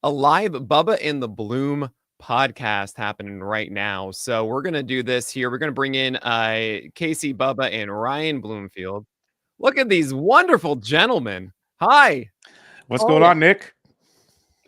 a live Bubba in the Bloom podcast happening right now. So we're gonna do this here. We're gonna bring in Casey Bubba and Ryan Bloomfield. Look at these wonderful gentlemen. Hi. What's Oh, going yeah. on, Nick?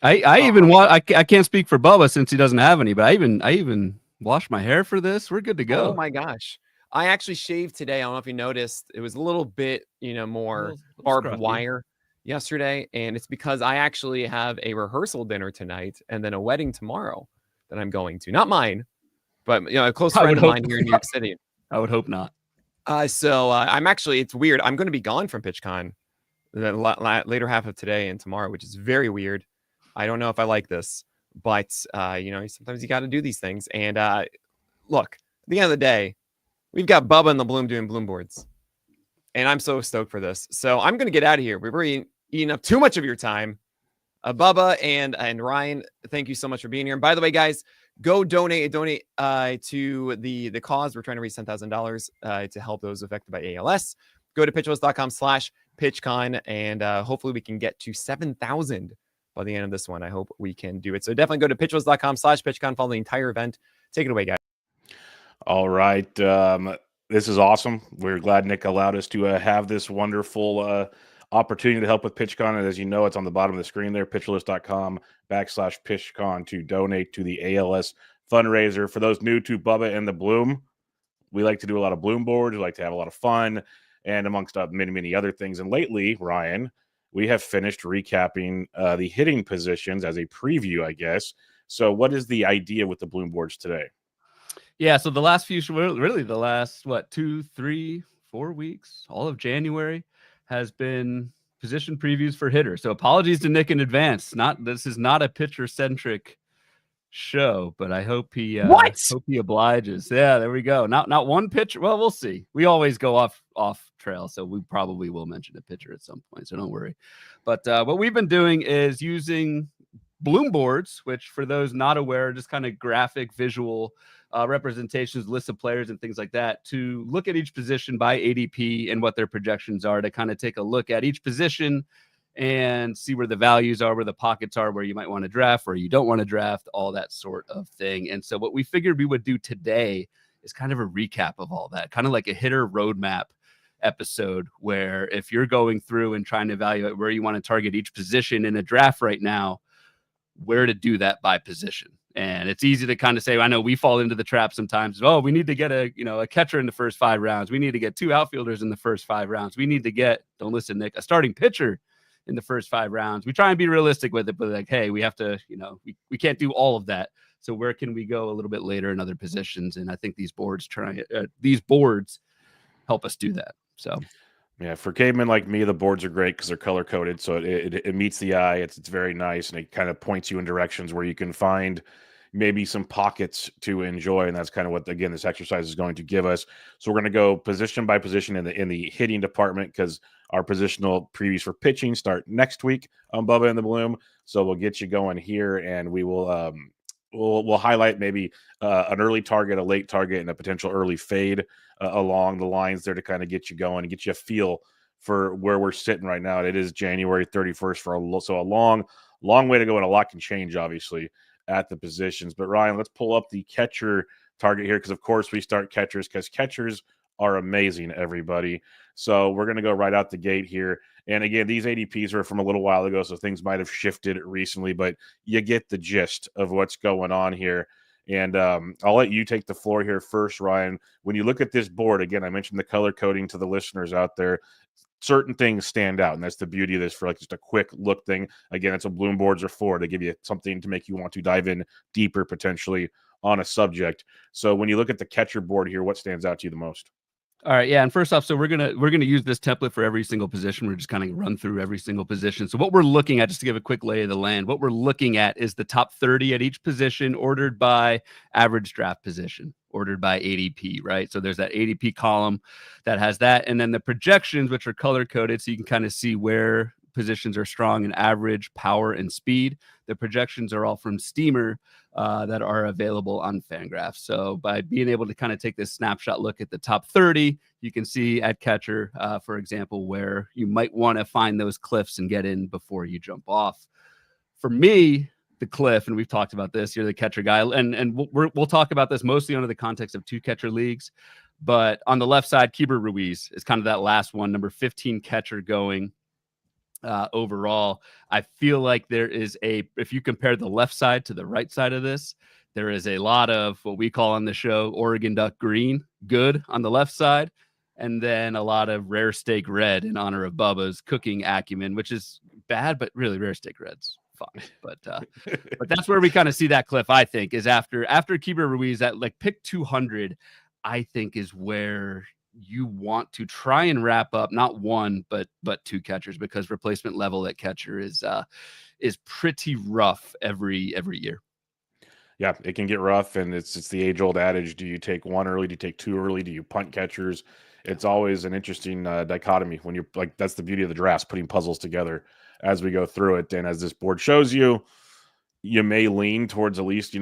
I even want. I can't speak for Bubba since he doesn't have any, but I even washed my hair for this. We're good to go. Oh my gosh. I actually shaved today. I don't know if you noticed. It was a little bit, more Little barbed scruffy. wire yesterday. And it's because I actually have a rehearsal dinner tonight and then a wedding tomorrow that I'm going to. Not mine, but a close I friend would of hope mine here in New York City. I would hope not. So I'm actually, it's weird. I'm going to be gone from PitchCon the later half of today and tomorrow, which is very weird. I don't know if I like this, but sometimes you got to do these things. And look, at the end of the day, we've got Bubba and the Bloom doing Bloom boards, and I'm so stoked for this. So I'm going to get out of here. We've already eaten up too much of your time. Bubba and Ryan, thank you so much for being here. And by the way, guys, go donate to the cause. We're trying to raise $10,000 to help those affected by ALS. Go to pitchwells.com/PitchCon, and hopefully we can get to 7,000 by the end of this one. I hope we can do it. So definitely go to pitchwells.com/PitchCon, follow the entire event. Take it away, guys. All right. This is awesome. We're glad Nick allowed us to have this wonderful opportunity to help with PitchCon. And as you know, it's on the bottom of the screen there, pitcherlist.com/PitchCon to donate to the ALS fundraiser. For those new to Bubba and the Bloom, we like to do a lot of Bloom boards. We like to have a lot of fun and amongst many, many other things. And lately, Ryan, we have finished recapping the hitting positions as a preview, I guess. So what is the idea with the Bloom boards today? Yeah, so the last really the last 2, 3, 4 weeks, all of January has been position previews for hitters. So apologies to Nick in advance. This is not a pitcher centric show, but I hope he obliges. Yeah, there we go. Not one pitcher. Well, we'll see. We always go off trail, so we probably will mention a pitcher at some point. So don't worry. But what we've been doing is using Bloom boards, which for those not aware, are just kind of graphic visual representations, lists of players and things like that, to look at each position by ADP and what their projections are, to kind of take a look at each position and see where the values are, where the pockets are, where you might want to draft, where you don't want to draft, all that sort of thing. And so what we figured we would do today is kind of a recap of all that, kind of like a hitter roadmap episode, where if you're going through and trying to evaluate where you want to target each position in a draft right now, where to do that by position. And it's easy to kind of say, I know we fall into the trap sometimes. Oh, we need to get a catcher in the first 5 rounds. We need to get 2 outfielders in the first 5 rounds. We need to get, don't listen, Nick, a starting pitcher in the first 5 rounds. We try and be realistic with it, but like, hey, we have to, we can't do all of that. So where can we go a little bit later in other positions? And I think these boards help us do that. So yeah, for cavemen like me, the boards are great because they're color coded, so it meets the eye. It's very nice, and it kind of points you in directions where you can find maybe some pockets to enjoy, and that's kind of what, again, this exercise is going to give us. So we're going to go position by position in the hitting department, because our positional previews for pitching start next week on Bubba and the Bloom. So we'll get you going here, and we will we'll highlight maybe an early target, a late target, and a potential early fade along the lines there to kind of get you going and get you a feel for where we're sitting right now. It is January 31st so a long way to go, and a lot can change, obviously, at the positions. But Ryan, let's pull up the catcher target here, because of course we start catchers, because catchers are amazing, everybody. So we're going to go right out the gate here. And again, these ADPs are from a little while ago, so things might have shifted recently, but you get the gist of what's going on here. And I'll let you take the floor here first, Ryan. When you look at this board, again, I mentioned the color coding to the listeners out there. Certain things stand out, and that's the beauty of this for like just a quick look thing. Again, it's what Bloom boards are for. They give you something to make you want to dive in deeper potentially on a subject. So when you look at the catcher board here, what stands out to you the most? all right, yeah. And first off, so we're gonna use this template for every single position. We're just kind of run through every single position. So what we're looking at, just to give a quick lay of the land, what we're looking at is the top 30 at each position, ordered by average draft position, ordered by ADP, right? So there's that ADP column that has that, and then the projections, which are color coded, so you can kind of see where positions are strong in average, power, and speed. The projections are all from Steamer that are available on Fangraphs. So by being able to kind of take this snapshot look at the top 30, you can see at catcher, for example, where you might want to find those cliffs and get in before you jump off. For me, the cliff, and we've talked about this. You're the catcher guy, and we'll talk about this mostly under the context of 2 catcher leagues. But on the left side, Keeper Ruiz is kind of that last one, number 15 catcher going overall. I feel like there is if you compare the left side to the right side of this, there is a lot of what we call on the show Oregon Duck green, good on the left side, and then a lot of rare steak red in honor of Bubba's cooking acumen, which is bad, but really rare steak red's fine. But that's where we kind of see that cliff, I think, is after Keeper Ruiz at like pick 200, I think is where you want to try and wrap up not one, but 2 catchers, because replacement level at catcher is pretty rough every year. Yeah, it can get rough, and it's the age-old adage: do you take 1 early? Do you take 2 early? Do you punt catchers? It's always an interesting dichotomy when you're like, that's the beauty of the drafts, putting puzzles together as we go through it. And as this board shows you, you may lean towards at least,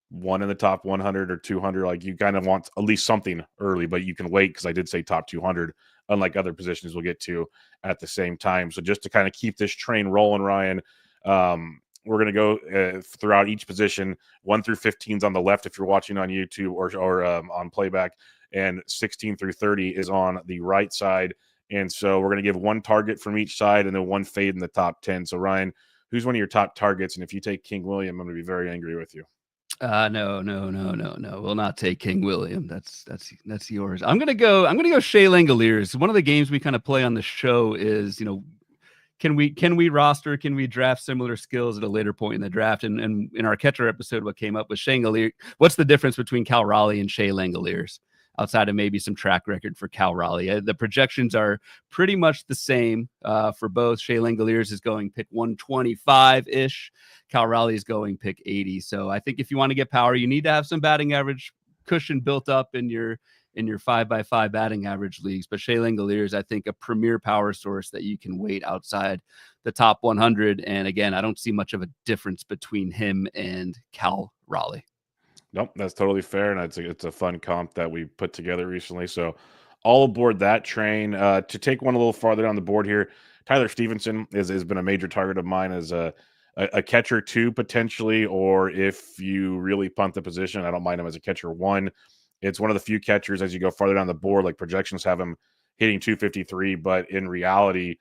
one in the top 100 or 200. Like, you kind of want at least something early, but you can wait, because I did say top 200, unlike other positions we'll get to at the same time. So just to kind of keep this train rolling, Ryan, we're going to go throughout each position. 1 through 15's on the left if you're watching on YouTube or on playback, and 16 through 30 is on the right side. And so we're going to give 1 target from each side and then 1 fade in the top 10. So Ryan, who's one of your top targets? And if you take King William, I'm going to be very angry with you. No. We'll not take King William. That's yours. I'm gonna go Shea Langoliers. One of the games we kind of play on the show is, can we roster, can we draft similar skills at a later point in the draft? And in our catcher episode, what came up was Shea Langoliers. What's the difference between Cal Raleigh and Shea Langoliers, outside of maybe some track record for Cal Raleigh? The projections are pretty much the same for both. Shea Langoliers is going pick 125-ish. Cal Raleigh is going pick 80. So I think if you want to get power, you need to have some batting average cushion built up in your 5x5 batting average leagues. But Shea Langoliers, I think, a premier power source that you can wait outside the top 100. And again, I don't see much of a difference between him and Cal Raleigh. Nope, that's totally fair, and it's a fun comp that we put together recently. So all aboard that train. To take one a little farther down the board here, Tyler Stevenson has been a major target of mine as a catcher 2 potentially, or if you really punt the position, I don't mind him as a catcher 1. It's one of the few catchers as you go farther down the board, like projections have him hitting 253, but in reality,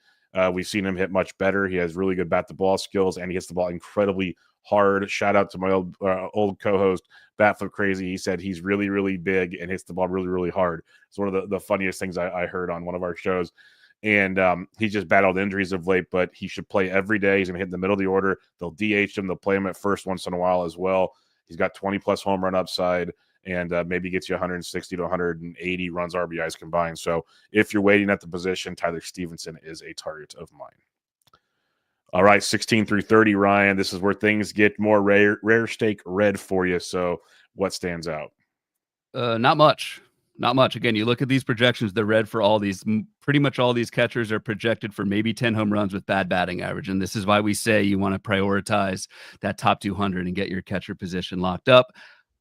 we've seen him hit much better. He has really good bat the ball skills, and he hits the ball incredibly hard. Shout out to my old co-host Batflip Crazy. He said he's really, really big and hits the ball really, really hard. It's one of the funniest things I heard on one of our shows. And he's just battled injuries of late, but he should play every day. He's going to hit in the middle of the order. They'll DH him. They'll play him at first once in a while as well. He's got 20-plus home run upside, and maybe gets you 160 to 180 runs, RBIs combined. So if you're waiting at the position, Tyler Stevenson is a target of mine. All right, 16 through 30, Ryan. This is where things get more rare steak red for you. So what stands out? Not much. Again, you look at these projections, they're red for all these. Pretty much all these catchers are projected for maybe 10 home runs with bad batting average. And this is why we say you want to prioritize that top 200 and get your catcher position locked up.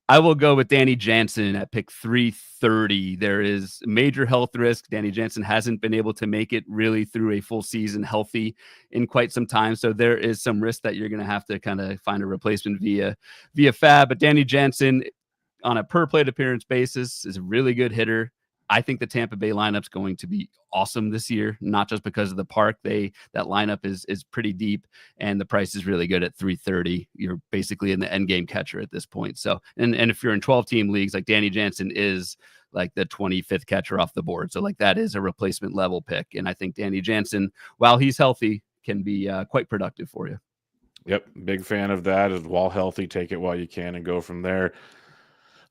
I will go with Danny Jansen at pick 330. There is major health risk. Danny Jansen hasn't been able to make it really through a full season healthy in quite some time. So there is some risk that you're going to have to kind of find a replacement via FAB. But Danny Jansen, on a per plate appearance basis, is a really good hitter. I think the Tampa Bay lineup's going to be awesome this year, not just because of the park. That lineup is pretty deep, and the price is really good at 330. You're basically in the end game catcher at this point. So, and if you're in 12-team leagues, like Danny Jansen is like the 25th catcher off the board. So like that is a replacement level pick. And I think Danny Jansen, while he's healthy, can be quite productive for you. Yep. Big fan of that. Is while healthy, take it while you can and go from there.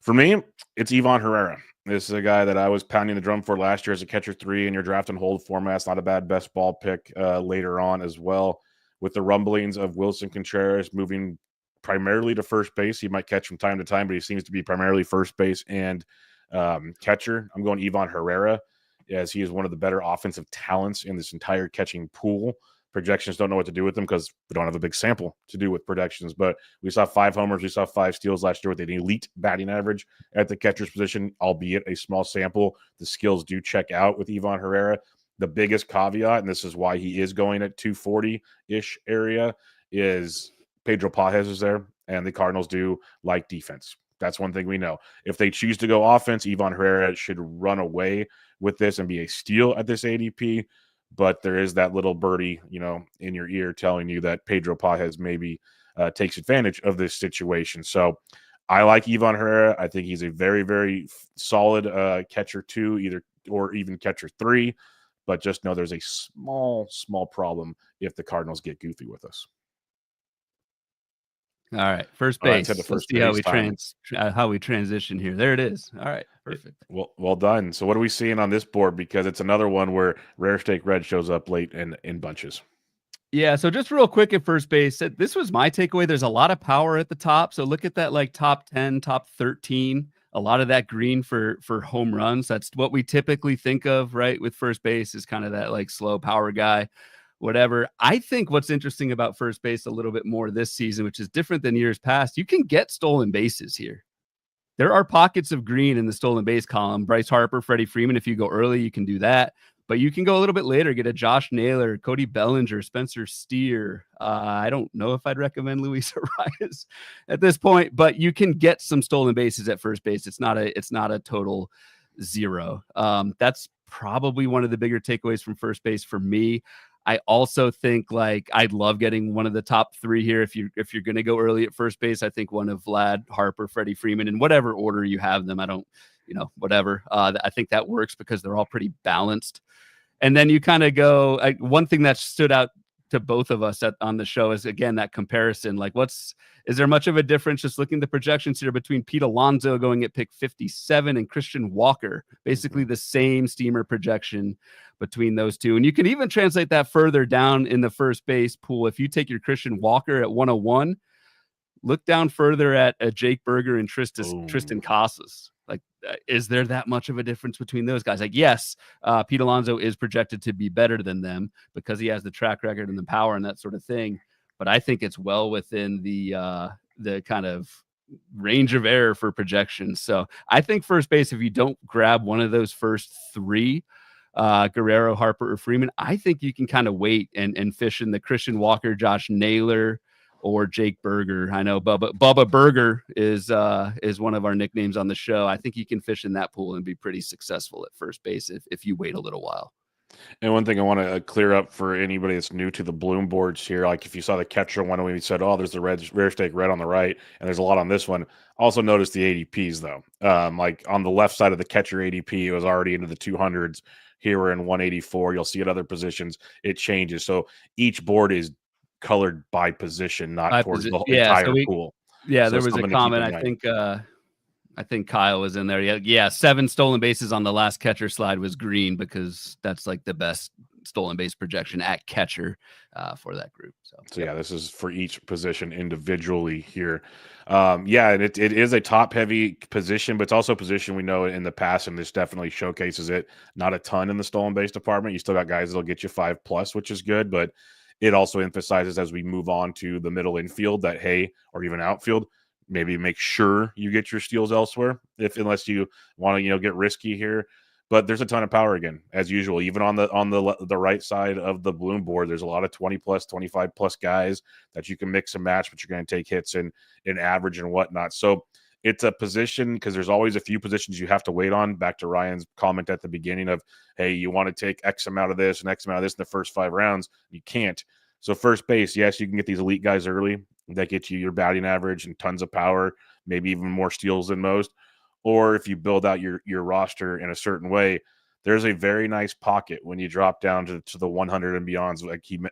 For me, it's Ivan Herrera. This is a guy that I was pounding the drum for last year as a catcher 3 in your draft and hold format. It's not a bad best ball pick later on as well. With the rumblings of Wilson Contreras moving primarily to first base, he might catch from time to time, but he seems to be primarily first base and catcher. I'm going Ivan Herrera, as he is one of the better offensive talents in this entire catching pool. Projections don't know what to do with them because we don't have a big sample to do with projections. But we saw 5 homers. We saw 5 steals last year with an elite batting average at the catcher's position, albeit a small sample. The skills do check out with Ivan Herrera. The biggest caveat, and this is why he is going at 240-ish area, is Pedro Pages is there, and the Cardinals do like defense. That's one thing we know. If they choose to go offense, Ivan Herrera should run away with this and be a steal at this ADP. But there is that little birdie, in your ear telling you that Pedro Pages maybe takes advantage of this situation. So I like Ivan Herrera. I think he's a very, very solid catcher 2, or even catcher 3. But just know there's a small problem if the Cardinals get goofy with us. All right, first All right, base. let's Let's see how we transition here. There it is. All right, perfect. Well done. So what are we seeing on this board? Because it's another one where Rare Steak Red shows up late in bunches. Yeah, so just real quick at first base, this was my takeaway. There's a lot of power at the top. So look at that, like top 10, top 13. A lot of that green for home runs. That's what we typically think of, right? With first base is kind of that like slow power guy. Whatever. I think what's interesting about first base a little bit more this season, which is different than years past, you can get stolen bases here. There are pockets of green in the stolen base column. Bryce Harper, Freddie Freeman. If you go early, you can do that. But you can go a little bit later, get a Josh Naylor, Cody Bellinger, Spencer Steer. I don't know if I'd recommend Luis Arias at this point, but you can get some stolen bases at first base. It's not a total zero. That's probably one of the bigger takeaways from first base for me. I also think like I'd love getting one of the top 3 here. If you're going to go early at first base, I think one of Vlad, Harper, Freddie Freeman, in whatever order you have them. I don't, whatever. I think that works because they're all pretty balanced. And then you kind of go, one thing that stood out to both of us on the show is, again, that comparison. Like, is there much of a difference just looking at the projections here between Pete Alonso going at pick 57 and Christian Walker? Basically the same steamer projection between those two. And you can even translate that further down in the first base pool. If you take your Christian Walker at 101, look down further at Jake Berger and Tristan Casas. Like, is there that much of a difference between those guys? Like, yes, Pete Alonso is projected to be better than them because he has the track record and the power and that sort of thing. But I think it's well within the kind of range of error for projections. So I think first base, if you don't grab one of those first 3, Guerrero, Harper, or Freeman, I think you can kind of wait and fish in the Christian Walker, Josh Naylor, or Jake Berger. I know Bubba Burger is one of our nicknames on the show. I think you can fish in that pool and be pretty successful at first base if you wait a little while. And one thing I want to clear up for anybody that's new to the Bloom boards here, like if you saw the catcher one, we said, oh, there's the Rare Steak Red on the right, and there's a lot on this one. Also notice the ADPs though. Like on the left side of the catcher ADP, it was already into the 200s. Here we're in 184. You'll see at other positions it changes. So each board is colored by position, not towards the entire pool. Yeah, so there was a comment. I think Kyle was in there. Yeah, 7 stolen bases on the last catcher slide was green because that's like the best stolen base projection at catcher for that group. So yeah, this is for each position individually here. Yeah, and it is a top heavy position, but it's also a position we know in the past, and this definitely showcases it. Not a ton in the stolen base department. You still got guys that'll get you 5+, which is good, but it also emphasizes as we move on to the middle infield that, hey, or even outfield, maybe make sure you get your steals elsewhere, unless you want to, get risky here. But there's a ton of power again, as usual. Even on the right side of the Bloom board, there's a lot of 20+, 25+ guys that you can mix and match, but you're going to take hits in average and whatnot. So it's a position because there's always a few positions you have to wait on. Back to Ryan's comment at the beginning of, hey, you want to take X amount of this and X amount of this in the first 5 rounds. You can't. So first base, yes, you can get these elite guys early that get you your batting average and tons of power, maybe even more steals than most. Or if you build out your roster in a certain way, there's a very nice pocket when you drop down to the 100 and beyonds,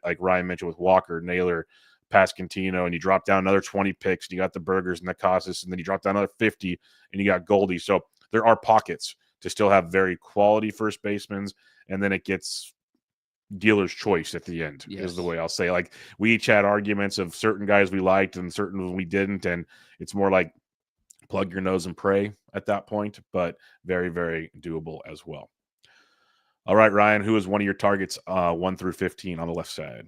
like Ryan mentioned with Walker, Naylor, Pasquantino, and you drop down another 20 picks, and you got the Burgers and the Casas, and then you drop down another 50, and you got Goldie. So there are pockets to still have very quality first basemen, and then it gets dealer's choice at the end. Yes. Is the way I'll say. Like, we each had arguments of certain guys we liked and certain we didn't, and it's more like plug your nose and pray at that point, but very, very doable as well. All right, Ryan, who is one of your targets 1 through 15 on the left side?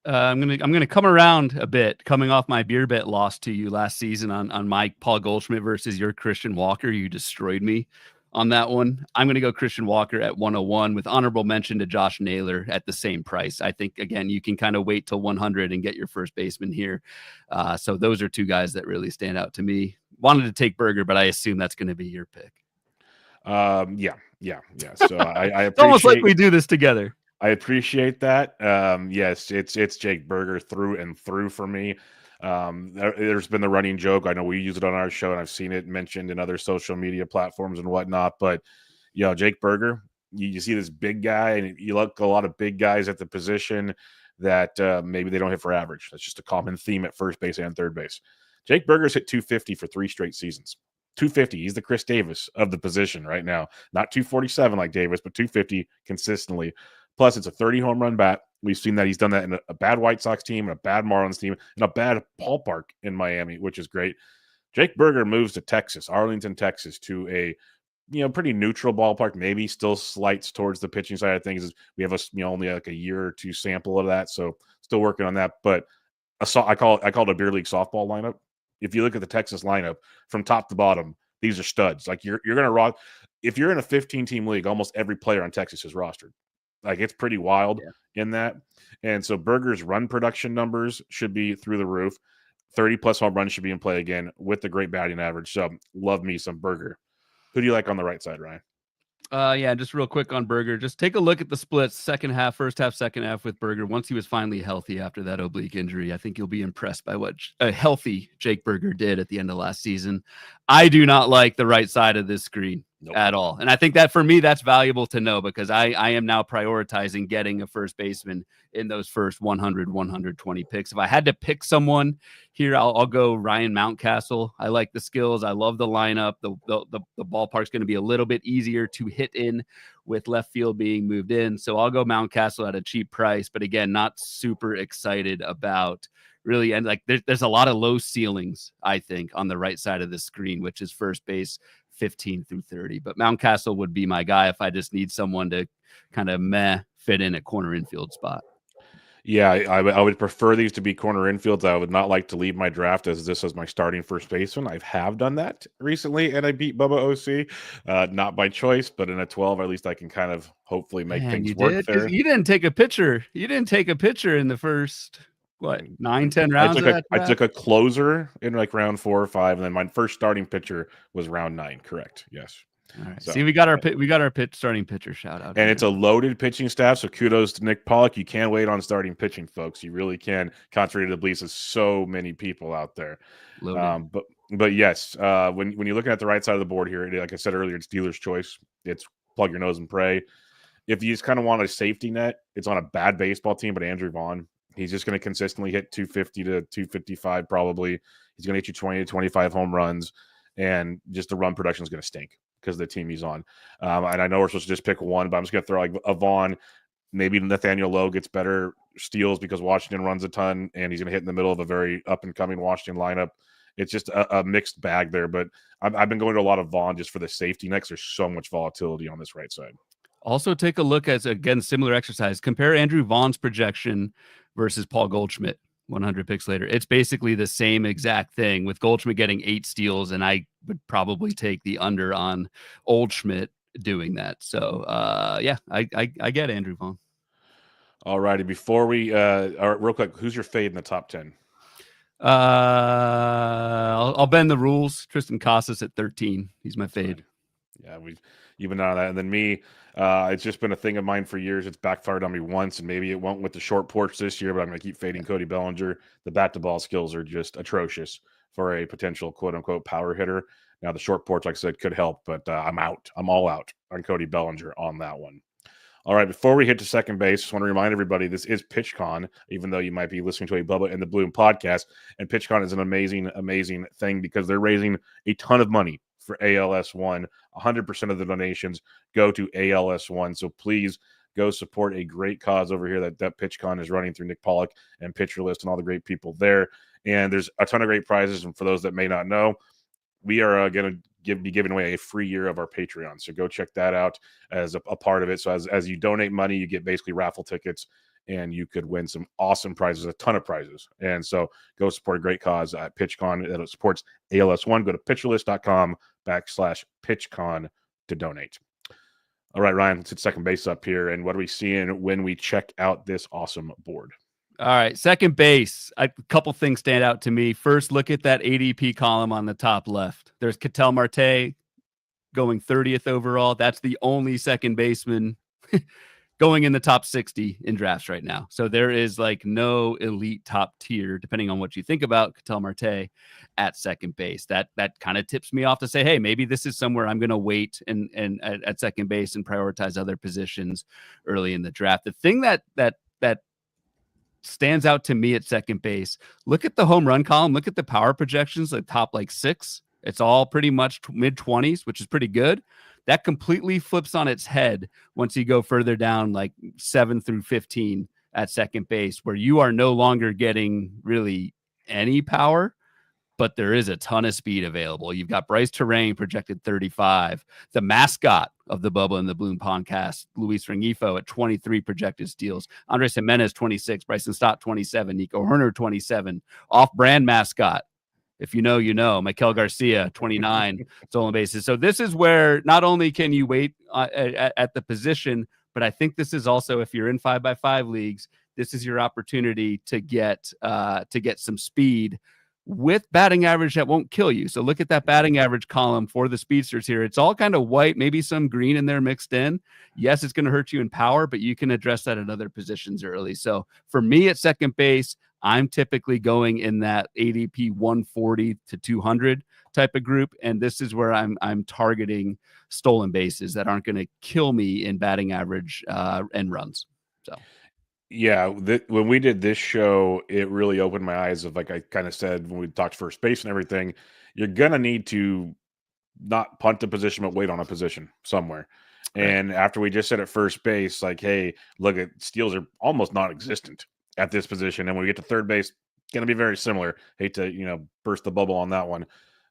I'm gonna come around a bit, coming off my beer bet loss to you last season on my Paul Goldschmidt versus your Christian Walker. You destroyed me on that one. I'm going to go Christian Walker at 101 with honorable mention to Josh Naylor at the same price. I think, again, you can kind of wait till 100 and get your first baseman here. So those are two guys that really stand out to me. Wanted to take Berger, but I assume that's going to be your pick. Yeah. So I appreciate. It's almost like we do this together. I appreciate that. Yes, it's Jake Berger through and through for me. There's been the running joke. I know we use it on our show, and I've seen it mentioned in other social media platforms and whatnot. But Jake Berger, you see this big guy, and you look a lot of big guys at the position that maybe they don't hit for average. That's just a common theme at first base and third base. Jake Berger's hit 250 for 3 straight seasons. 250. He's the Chris Davis of the position right now. Not 247 like Davis, but 250 consistently. Plus, it's a 30 home run bat. We've seen that he's done that in a bad White Sox team, and a bad Marlins team, and a bad ballpark in Miami, which is great. Jake Berger moves to Texas, Arlington, Texas, to a pretty neutral ballpark. Maybe still slights towards the pitching side of things. We have only like a year or two sample of that, so still working on that. But I call it a beer league softball lineup. If you look at the Texas lineup from top to bottom, these are studs. Like you're gonna rock. If you're in a 15-team league, almost every player on Texas is rostered. Like it's pretty wild in that. And so Berger's run production numbers should be through the roof. 30+ home runs should be in play again with the great batting average. So love me some Berger. Who do you like on the right side, Ryan? Yeah, just real quick on Berger. Just take a look at the splits, second half, first half, second half with Berger. Once he was finally healthy after that oblique injury, I think you'll be impressed by what a healthy Jake Berger did at the end of last season. I do not like the right side of this screen at all. And I think that for me, that's valuable to know because I am now prioritizing getting a first baseman in those first 100, 120 picks. If I had to pick someone here, I'll go Ryan Mountcastle. I like the skills. I love the lineup. The ballpark's going to be a little bit easier to hit in with left field being moved in. So I'll go Mountcastle at a cheap price, but again, not super excited about really. And like there's a lot of low ceilings, I think, on the right side of the screen, which is first base 15 through 30. But Mountcastle would be my guy if I just need someone to kind of fit in a corner infield spot. Yeah, I would prefer these to be corner infields. I would not like to leave my draft as my starting first baseman. I have done that recently, and I beat Bubba OC, not by choice, but in a 12, at least I can kind of hopefully make things work there. You didn't take a pitcher. You didn't take a pitcher in the first 9-10 rounds. I took a closer in like round 4 or 5, and then my first starting pitcher was round 9. Correct? Yes. All right. So, see, we got our starting pitcher shout out, and here. It's a loaded pitching staff. So kudos to Nick Pollock. You can't wait on starting pitching, folks. You really can. Contrary to the beliefs of so many people out there. But yes, when you're looking at the right side of the board here, like I said earlier, it's dealer's choice. It's plug your nose and pray. If you just kind of want a safety net, it's on a bad baseball team, but Andrew Vaughn. He's just going to consistently hit 250 to 255 probably. He's going to hit you 20 to 25 home runs, and just the run production is going to stink because of the team he's on. And I know we're supposed to just pick one, but I'm just going to throw like a Vaughn. Maybe Nathaniel Lowe gets better steals because Washington runs a ton, and he's going to hit in the middle of a very up-and-coming Washington lineup. It's just a mixed bag there, but I've been going to a lot of Vaughn just for the safety net. There's so much volatility on this right side. Also take a look at, again, similar exercise. Compare Andrew Vaughn's projection versus Paul Goldschmidt 100 picks later. It's basically the same exact thing with Goldschmidt getting 8 steals, and I would probably take the under on Goldschmidt doing that. So, I get Andrew Vaughn. All righty. Before we, real quick, who's your fade in the top 10? I'll bend the rules. Tristan Casas at 13. He's my fade. Yeah, you've been on that. And then me, it's just been a thing of mine for years. It's backfired on me once, and maybe it won't with the short porch this year, but I'm going to keep fading Cody Bellinger. The bat-to-ball skills are just atrocious for a potential quote-unquote power hitter. Now, the short porch, like I said, could help, but I'm out. I'm all out on Cody Bellinger on that one. All right, before we hit to second base, just want to remind everybody this is PitchCon, even though you might be listening to a Bubba and the Bloom podcast. And PitchCon is an amazing, amazing thing because they're raising a ton of money for ALS1. 100% of the donations go to ALS1. So please go support a great cause over here that PitchCon is running through Nick Pollock and Pitcher List and all the great people there. And there's a ton of great prizes. And for those that may not know, we are going to be giving away a free year of our Patreon. So go check that out as a part of it. So as you donate money, you get basically raffle tickets, and you could win some awesome prizes, a ton of prizes. And so go support a great cause at PitchCon that supports ALS1. Go to pitcherlist.com/PitchCon to donate. All right, Ryan, let's hit second base up here. And what are we seeing when we check out this awesome board? All right, second base. A couple things stand out to me. First, look at that ADP column on the top left. There's Ketel Marte going 30th overall. That's the only second baseman going in the top 60 in drafts right now. So there is like no elite top tier, depending on what you think about Ketel Marte at second base. That kind of tips me off to say, hey, maybe this is somewhere I'm going to wait and at second base and prioritize other positions early in the draft. The thing that stands out to me at second base, look at the home run column, look at the power projections, the top like 6. It's all pretty much mid-20s, which is pretty good. That completely flips on its head once you go further down, like 7 through 15 at second base, where you are no longer getting really any power, but there is a ton of speed available. You've got Bryce Terrain projected 35. The mascot of the Bubba and the Bloom podcast, Luis Rengifo, at 23 projected steals. Andres Jimenez, 26. Bryson Stott, 27. Nico Herner, 27. Off-brand mascot. If you know, you know. Mikel Garcia, 29 stolen bases. So this is where not only can you wait at the position, but I think this is also, if you're in 5x5 leagues, this is your opportunity to get some speed with batting average that won't kill you. So look at that batting average column for the speedsters here. It's all kind of white, maybe some green in there mixed in. Yes, it's going to hurt you in power, but you can address that at other positions early. So for me at second base, I'm typically going in that ADP 140 to 200 type of group. And this is where I'm targeting stolen bases that aren't going to kill me in batting average and runs. So. Yeah, when we did this show, it really opened my eyes of, like I kind of said, when we talked first base and everything, you're going to need to not punt a position, but wait on a position somewhere. Right. And after we just said at first base, like, hey, look, at steals are almost non-existent at this position. And when we get to third base, it's going to be very similar. Hate to, burst the bubble on that one.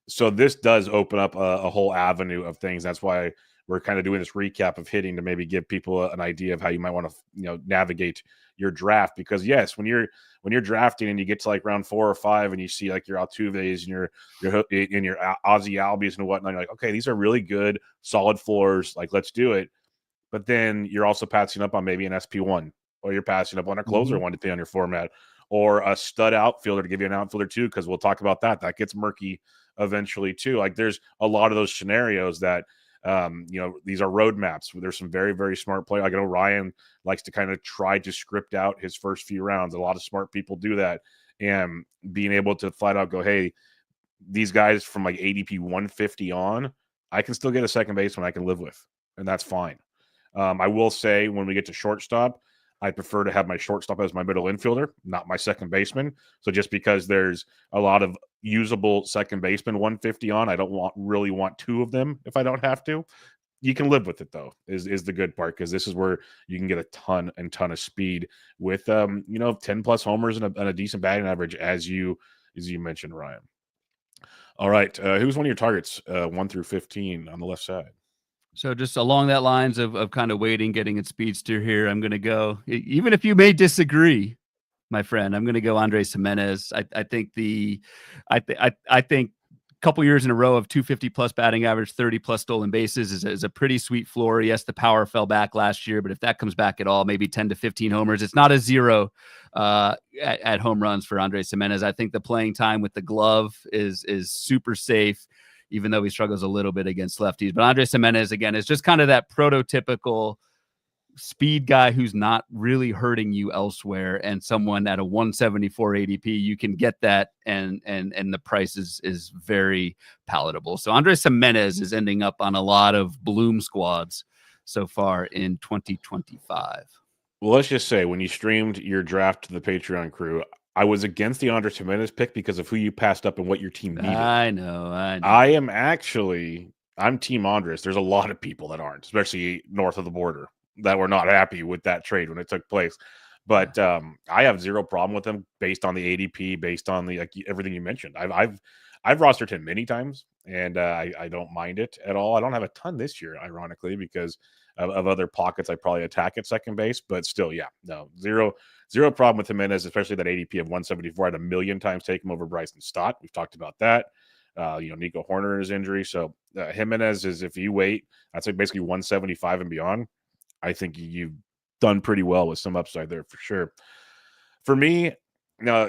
So this does open up a whole avenue of things. That's why we're kind of doing this recap of hitting to maybe give people an idea of how you might want to, navigate your draft. Because yes, when you're drafting and you get to like round 4 or 5 and you see like your Altuves and your Ozzy Albies and whatnot, you're like, okay, these are really good, solid floors. Like, let's do it. But then you're also passing up on maybe an SP1, or you're passing up on a closer one, depending on your format, or a stud outfielder to give you an outfielder too, because we'll talk about that. That gets murky eventually too. Like, there's a lot of those scenarios that these are roadmaps. There's some very, very smart players. Like, I know Ryan likes to kind of try to script out his first few rounds. A lot of smart people do that, and being able to flat out go, hey, these guys from like ADP 150 on, I can still get a second baseman I can live with, and that's fine. I will say, when we get to shortstop, I prefer to have my shortstop as my middle infielder, not my second baseman. So just because there's a lot of usable second baseman 150 on, I don't really want 2 of them if I don't have to. You can live with it, though, is the good part, because this is where you can get a ton of speed with 10 plus homers and a decent batting average, as you mentioned, Ryan. All right, who's one of your targets 1 through 15 on the left side? So just along that lines of kind of waiting, getting its speedster here, I'm going to go, even if you may disagree, my friend, I'm going to go Andres Jimenez. I think a couple years in a row of 250 plus batting average, 30 plus stolen bases is a pretty sweet floor. Yes, the power fell back last year, but if that comes back at all, maybe 10 to 15 homers. It's not a 0 at home runs for Andres Jimenez. I think the playing time with the glove is super safe, even though he struggles a little bit against lefties. But Andres Jimenez, again, is just kind of that prototypical speed guy who's not really hurting you elsewhere, and someone at a 174 ADP, you can get that, and the price is very palatable. So Andres Jimenez is ending up on a lot of Bloom squads so far in 2025. Well, let's just say, when you streamed your draft to the Patreon crew, I was against the Andres Jimenez pick because of who you passed up and what your team needed. I know. I'm Team Andres. There's a lot of people that aren't, especially north of the border, that were not happy with that trade when it took place. But I have zero problem with him based on the ADP, based on the everything you mentioned. I've rostered him many times, and I don't mind it at all. I don't have a ton this year, ironically, because of other pockets I probably attack at second base. But still, zero problem with Jimenez, especially that ADP of 174. I'd a million times take him over Bryson Stott. We've talked about that. Nico Horner and his injury. So Jimenez is, if you wait, I'd say basically 175 and beyond. I think you've done pretty well with some upside there for sure. For me, now,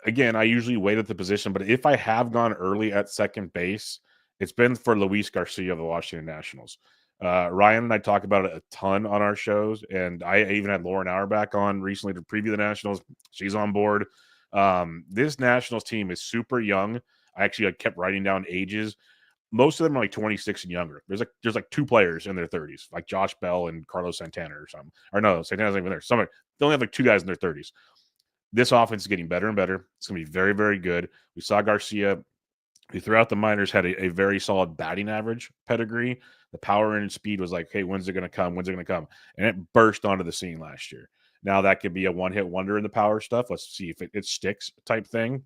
again, I usually wait at the position, but if I have gone early at second base, it's been for Luis Garcia of the Washington Nationals. Ryan and I talk about it a ton on our shows, and I even had Lauren Auerbach on recently to preview the Nationals. She's on board. This Nationals team is super young. I actually kept writing down ages. Most of them are like 26 and younger. There's like 2 players in their 30s, like Josh Bell and Carlos Santana or something. Or no, Santana's not even there. They only have like 2 guys in their 30s. This offense is getting better and better. It's going to be very, very good. We saw Garcia, who throughout the minors had a very solid batting average pedigree. The power and speed was like, hey, when's it going to come? When's it going to come? And it burst onto the scene last year. Now that could be a one-hit wonder in the power stuff. Let's see if it sticks type thing.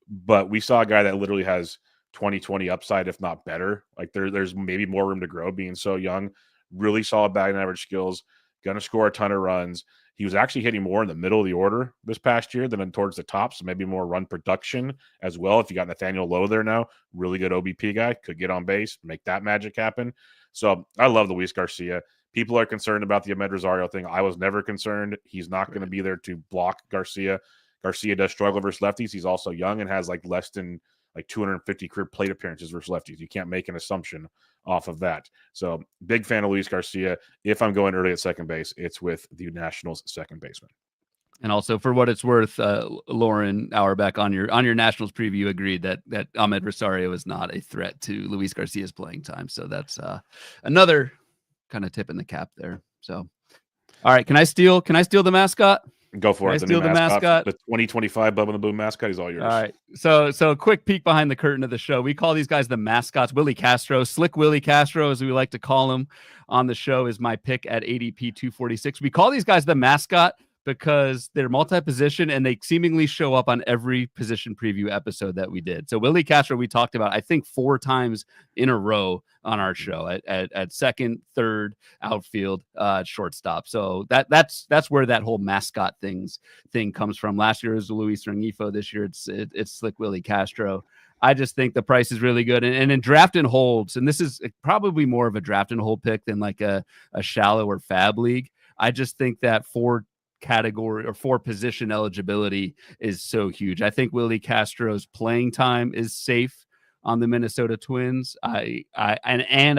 But we saw a guy that literally has 20/20 upside, if not better. Like there's maybe more room to grow being so young. Really solid batting average skills. Going to score a ton of runs. He was actually hitting more in the middle of the order this past year than towards the top, so maybe more run production as well. If you got Nathaniel Lowe there now, really good OBP guy, could get on base, make that magic happen. So I love Luis Garcia. People are concerned about the Ahmed Rosario thing. I was never concerned. He's not going to be there to block Garcia. Garcia does struggle versus lefties. He's also young and has like less than like 250 career plate appearances versus lefties. You can't make an assumption off of that. So big fan of Luis Garcia. If I'm going early at second base, it's with the Nationals second baseman. And also, for what it's worth, Lauren Auerbach on your Nationals preview agreed that Ahmed Rosario is not a threat to Luis Garcia's playing time. So that's another kind of tip in the cap there. So, all right, can I steal the mascot? Go for it. The new mascot. The 2025 Bubba and the Boom mascot is all yours. All right. So a quick peek behind the curtain of the show. We call these guys the mascots. Willie Castro, Slick Willie Castro, as we like to call him on the show, is my pick at ADP 246. We call these guys the mascot because they're multi-position and they seemingly show up on every position preview episode that we did. So Willie Castro, we talked about, I think 4 times in a row on our show at second, third, outfield, shortstop. So that's where that whole mascot thing comes from. Last year it was Luis Rengifo. This year it's Slick Willie Castro. I just think the price is really good. And in draft and holds, and this is probably more of a draft and hold pick than like a shallow or fab league. I just think that 4 category or 4 position eligibility is so huge. I think Willie Castro's playing time is safe on the Minnesota Twins. And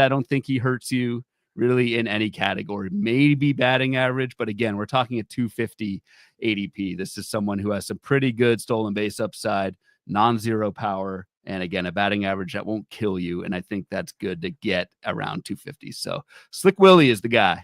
I don't think he hurts you really in any category. Maybe batting average, but again, we're talking a 250 ADP. This is someone who has some pretty good stolen base upside, non-zero power, and again, a batting average that won't kill you. And I think that's good to get around 250. So Slick Willie is the guy.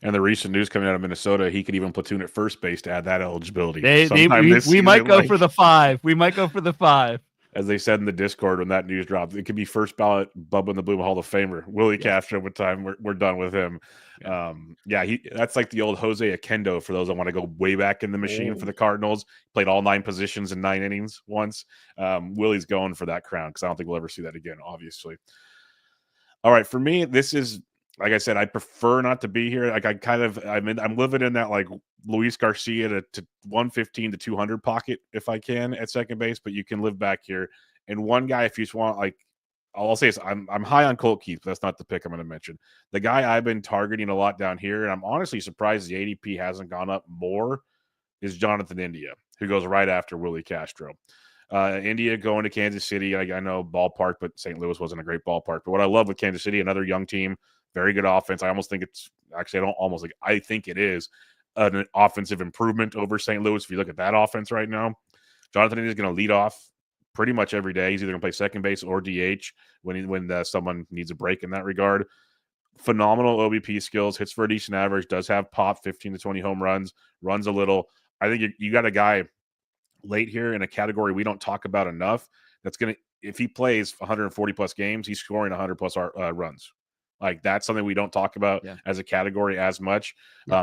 And the recent news coming out of Minnesota, he could even platoon at first base to add that eligibility. We might go for the 5. We might go for the 5. As they said in the Discord when that news dropped, it could be first ballot Bubba and the Boom Hall of Famer. Willie Castro, with time, we're done with him. That's like the old Jose Akendo for those that want to go way back in the machine for the Cardinals. Played all 9 positions in 9 innings once. Willie's going for that crown because I don't think we'll ever see that again, obviously. All right, for me, this is, like I said, I prefer not to be here. Like I'm living in that like Luis Garcia to 115 to 200 pocket if I can at second base, but you can live back here. And one guy, if you just want, like, I'll say this, I'm high on Colt Keith, but that's not the pick I'm going to mention. The guy I've been targeting a lot down here, and I'm honestly surprised the ADP hasn't gone up more, is Jonathan India, who goes right after Willie Castro. India going to Kansas City. I know ballpark, but St. Louis wasn't a great ballpark. But what I love with Kansas City, another young team, very good offense. I almost think it's actually, I think it is an offensive improvement over St. Louis. If you look at that offense right now, Jonathan India is going to lead off pretty much every day. He's either going to play second base or DH when someone needs a break in that regard. Phenomenal OBP skills, hits for a decent average, does have pop, 15 to 20 home runs, runs a little. I think you got a guy late here in a category we don't talk about enough that's going to, if he plays 140 plus games, he's scoring 100 plus runs. Like, that's something we don't talk about as a category as much.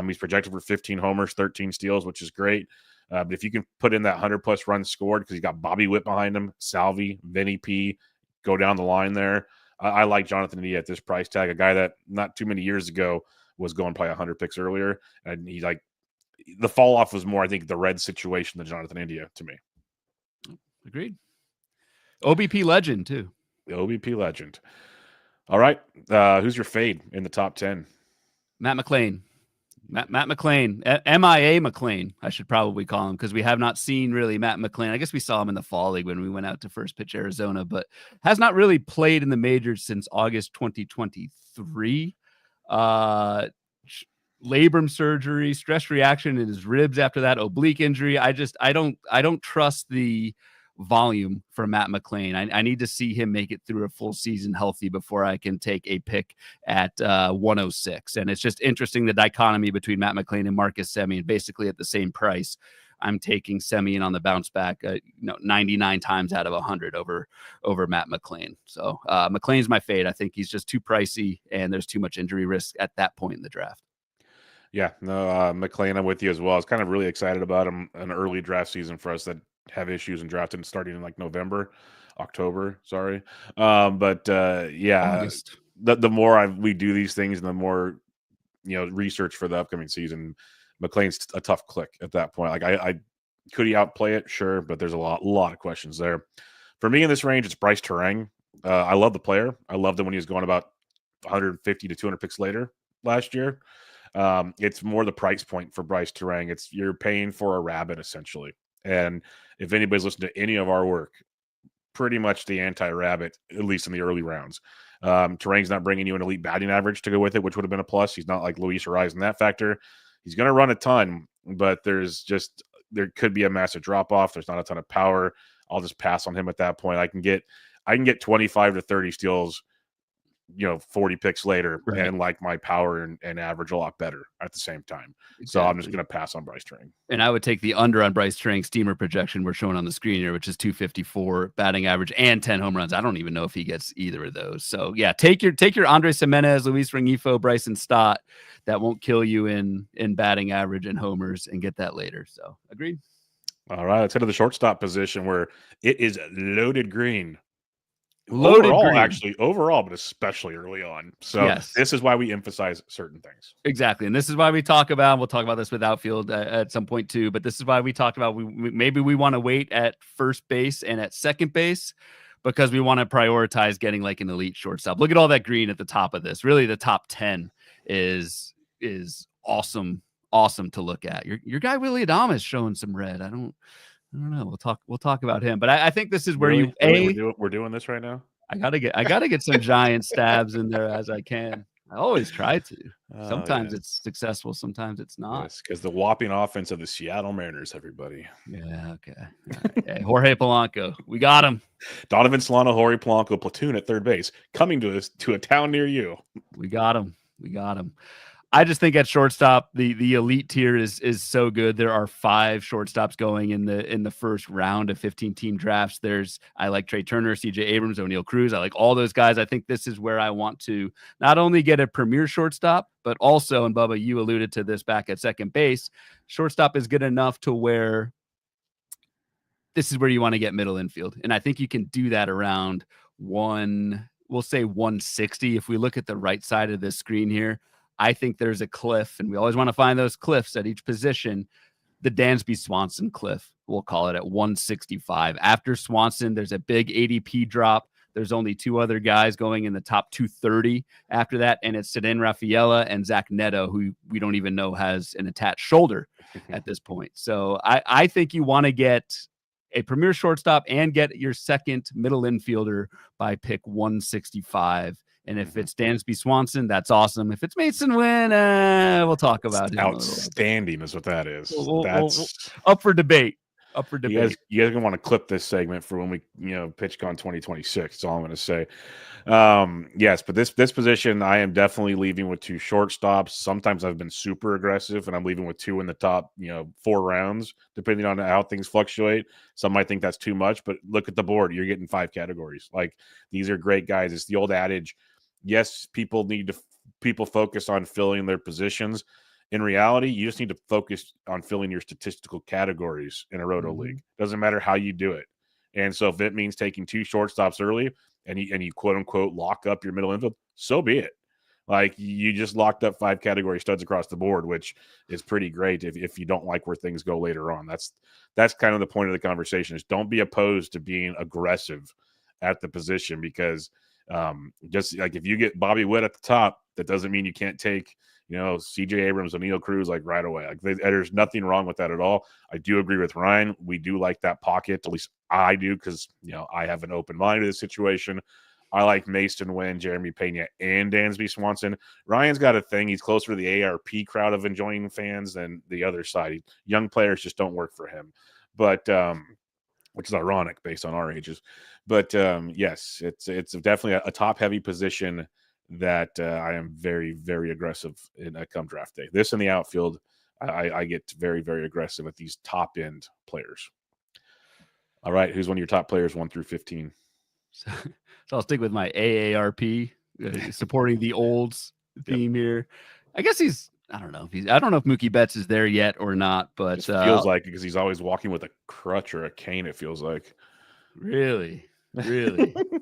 He's projected for 15 homers, 13 steals, which is great. But if you can put in that 100 plus runs scored, because he's got Bobby Witt behind him, Salvi, Vinny P, go down the line there. I like Jonathan India at this price tag, a guy that not too many years ago was going probably 100 picks earlier. And he's like, the fall off was more, I think, the Reds situation than Jonathan India to me. Agreed. OBP legend too. The OBP legend. All right. Who's your fade in the top 10? Matt McLain. Matt McLain, MIA McLain, I should probably call him, because we have not seen really Matt McLain. I guess we saw him in the fall league when we went out to first pitch Arizona, but has not really played in the majors since August 2023. Labrum surgery, stress reaction in his ribs after that, oblique injury. I don't trust the volume for Matt McLain. I need to see him make it through a full season healthy before I can take a pick at 106. And it's just interesting, the dichotomy between Matt McLain and Marcus Semien, basically at the same price. I'm taking Semien on the bounce back, 99 times out of 100 over Matt McLain. So McLain's my fade. I think he's just too pricey, and there's too much injury risk at that point in the draft. Yeah, no, McLain, I'm with you as well. I was kind of really excited about him, an early draft season for us that have issues in drafting starting in like October, sorry. Yeah, August. The more we do these things and the more, research for the upcoming season, McLain's a tough click at that point. Like I could he outplay it? Sure, but there's a lot of questions there. For me in this range, it's Bryce Terang. I love the player. I loved him when he was going about 150 to 200 picks later last year. It's more the price point for Bryce Terang. You're paying for a rabbit essentially. And if anybody's listened to any of our work, pretty much the anti-rabbit, at least in the early rounds. Terang's not bringing you an elite batting average to go with it, which would have been a plus. He's not like Luis Ariz in that factor. He's going to run a ton, but there could be a massive drop-off. There's not a ton of power. I'll just pass on him at that point. I can get 25 to 30 steals, 40 picks later, right, and like my power and average a lot better at the same time. Exactly. So I'm just going to pass on Bryce Terang. And I would take the under on Bryce Terang's steamer projection we're showing on the screen here, which is 254 batting average and 10 home runs. I don't even know if he gets either of those. So yeah, take your Andrés Giménez, Luis Rengifo, Bryson Stott. That won't kill you in batting average and homers, and get that later. So agreed. All right, let's head to the shortstop position where it is loaded green. Overall, but especially early on. So yes, this is why we emphasize certain things. Exactly. And this is why we talk about, we'll talk about this with Outfield at some point too, but this is why we talked about, maybe we want to wait at first base and at second base, because we want to prioritize getting like an elite shortstop. Look at all that green at the top of this. Really, the top 10 is awesome to look at. Your guy Willy Adames showing some red. I don't know. We'll talk about him, but I think this is where we're doing this right now. I gotta get some giant stabs in there as I can. I always try to. Sometimes it's successful, sometimes it's not. Yes, because the whopping offense of the Seattle Mariners, everybody. Yeah, okay. Right. Hey, Jorge Polanco, we got him. Donovan Solano, Jorge Polanco, platoon at third base, coming to a town near you. We got him. I just think at shortstop, the elite tier is so good. There are 5 shortstops going in the first round of 15-team drafts. I like Trey Turner, CJ Abrams, O'Neal Cruz. I like all those guys. I think this is where I want to not only get a premier shortstop, but also, and Bubba, you alluded to this back at second base, shortstop is good enough to where this is where you want to get middle infield. And I think you can do that around we'll say 160. If we look at the right side of this screen here, I think there's a cliff, and we always want to find those cliffs at each position. The Dansby Swanson cliff, we'll call it, at 165. After Swanson, there's a big ADP drop. There's only 2 other guys going in the top 230 after that, and it's Cedric Rafaela and Zach Neto, who we don't even know has an attached shoulder at this point. So I think you want to get a premier shortstop and get your second middle infielder by pick 165. And if it's Dansby Swanson, that's awesome. If it's Mason Wynn, we'll talk about him. Outstanding is what that is. That's up for debate. You guys are gonna want to clip this segment for when we, PitchCon 2026. That's all I'm gonna say. Yes, but this position, I am definitely leaving with 2 shortstops. Sometimes I've been super aggressive, and I'm leaving with 2 in the top, 4 rounds, depending on how things fluctuate. Some might think that's too much, but look at the board. You're getting 5 categories. Like, these are great guys. It's the old adage. Yes, people focus on filling their positions. In reality, you just need to focus on filling your statistical categories in a roto league. Doesn't matter how you do it. And so if it means taking 2 shortstops early and you quote unquote lock up your middle infield, so be it. Like, you just locked up 5 category studs across the board, which is pretty great if you don't like where things go later on. That's kind of the point of the conversation, is don't be opposed to being aggressive at the position because just like if you get Bobby Witt at the top, that doesn't mean you can't take, CJ Abrams, O'Neal Cruz, like right away. Like there's nothing wrong with that at all. I do agree with Ryan. We do like that pocket. At least I do, because, I have an open mind to the situation. I like Mason Wynn, Jeremy Pena, and Dansby Swanson. Ryan's got a thing. He's closer to the ARP crowd of enjoying fans than the other side. Young players just don't work for him. But which is ironic based on our ages. But yes, it's definitely a top-heavy position that I am very, very aggressive in come draft day. This in the outfield, I get very, very aggressive at these top-end players. All right, who's one of your top players 1 through 15? So I'll stick with my AARP, supporting the olds theme here. I guess I don't know if Mookie Betts is there yet or not, but it feels like, because he's always walking with a crutch or a cane, it feels like. Really?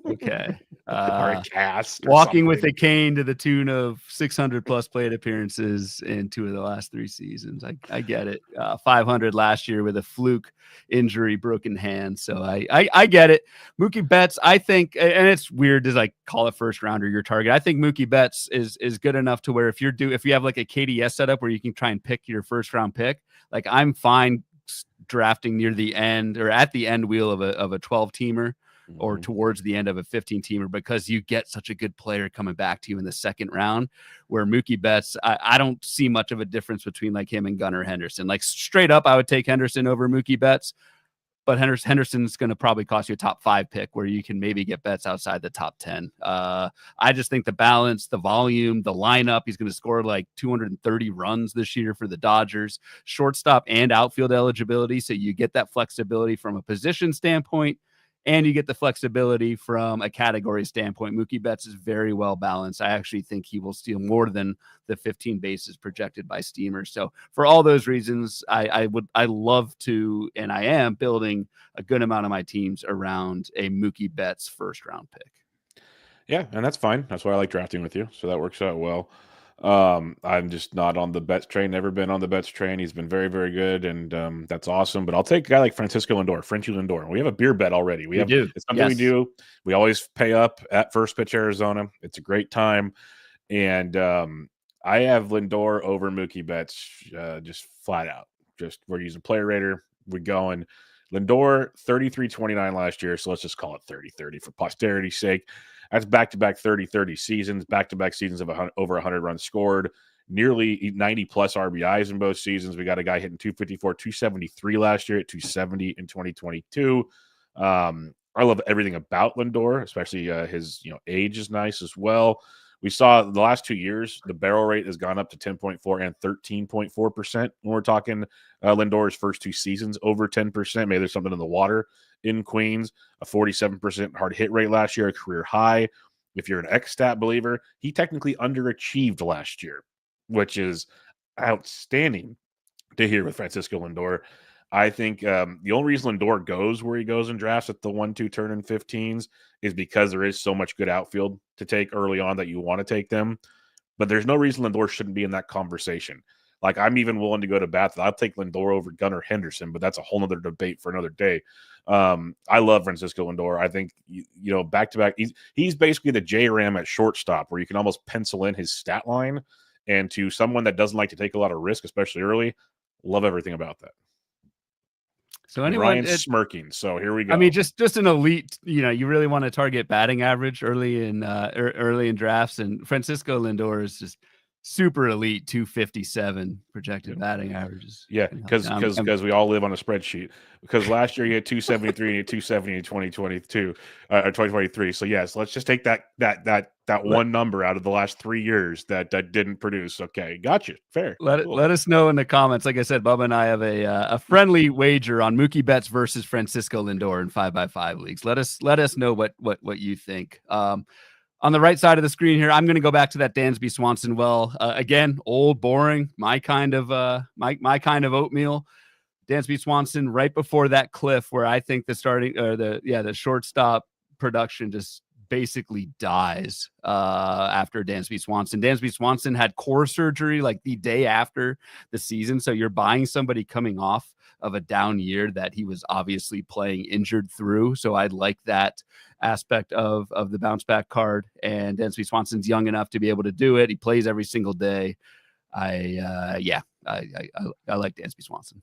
Okay. Or a cast. Walking with a cane to the tune of 600 plus plate appearances in 2 of the last 3 seasons. I get it. 500 last year with a fluke injury, broken hand. So I get it. Mookie Betts, I think, and it's weird to like call a first rounder your target. I think Mookie Betts is good enough to where if you have like a KDS setup where you can try and pick your first round pick, like I'm fine drafting near the end or at the end wheel of a 12 teamer. Or towards the end of a 15-teamer, because you get such a good player coming back to you in the second round, where Mookie Betts, I don't see much of a difference between like him and Gunnar Henderson. Like straight up, I would take Henderson over Mookie Betts, but Henderson's going to probably cost you a top 5 pick where you can maybe get Betts outside the top 10. I just think the balance, the volume, the lineup, he's going to score like 230 runs this year for the Dodgers, shortstop and outfield eligibility. So you get that flexibility from a position standpoint, and you get the flexibility from a category standpoint. Mookie Betts is very well balanced. I actually think he will steal more than the 15 bases projected by Steamer. So for all those reasons, I love to, and I am building a good amount of my teams around a Mookie Betts first round pick. Yeah, and that's fine. That's why I like drafting with you. So that works out well. I'm just not on the Betts train. Never been on the Betts train. He's been very, very good, and that's awesome. But I'll take a guy like Francisco Lindor, Frenchie Lindor. We have a beer bet already. We do. It's something we do. We always pay up at First Pitch Arizona. It's a great time, and I have Lindor over Mookie Betts, just flat out. Just we're using Player Rater. We're going Lindor 33-29 last year, so let's just call it 30-30 for posterity's sake. That's back-to-back 30-30 seasons, back-to-back seasons of over 100 runs scored, nearly 90-plus RBIs in both seasons. We got a guy hitting 254, 273 last year at 270 in 2022. I love everything about Lindor, especially his age is nice as well. We saw the last 2 years, the barrel rate has gone up to 10.4 and 13.4% when we're talking Lindor's first 2 seasons, over 10%. Maybe there's something in the water in Queens. A 47% hard hit rate last year, a career high. If you're an X-Stat believer, he technically underachieved last year, which is outstanding to hear with Francisco Lindor. I think the only reason Lindor goes where he goes in drafts at the 1-2 turn in 15s is because there is so much good outfield to take early on that you want to take them. But there's no reason Lindor shouldn't be in that conversation. Like, I'm even willing to go to bat that I'll take Lindor over Gunnar Henderson, but that's a whole other debate for another day. I love Francisco Lindor. I think, back-to-back, he's basically the J-Ram at shortstop, where you can almost pencil in his stat line. And to someone that doesn't like to take a lot of risk, especially early, love everything about that. So anyway, Ryan's smirking. So here we go. I mean, just an elite. You really want to target batting average early in drafts, and Francisco Lindor is just super elite, 257 projected batting averages. Yeah, because we all live on a spreadsheet. Because last year he had 273 and he had 270 in 2022 or 2023. So yes, let's just take that one number out of the last 3 years that didn't produce. Okay, gotcha. Fair. Let us know in the comments. Like I said, Bubba and I have a friendly wager on Mookie Betts versus Francisco Lindor in 5x5 leagues. Let us know what you think. On the right side of the screen here, I'm going to go back to that Dansby Swanson well. Again, old, boring, my kind of oatmeal. Dansby Swanson right before that cliff where I think the shortstop production just basically dies after Dansby Swanson. Dansby Swanson had core surgery like the day after the season. So you're buying somebody coming off of a down year that he was obviously playing injured through. So I like that aspect of the bounce back card. And Dansby Swanson's young enough to be able to do it. He plays every single day. I like Dansby Swanson.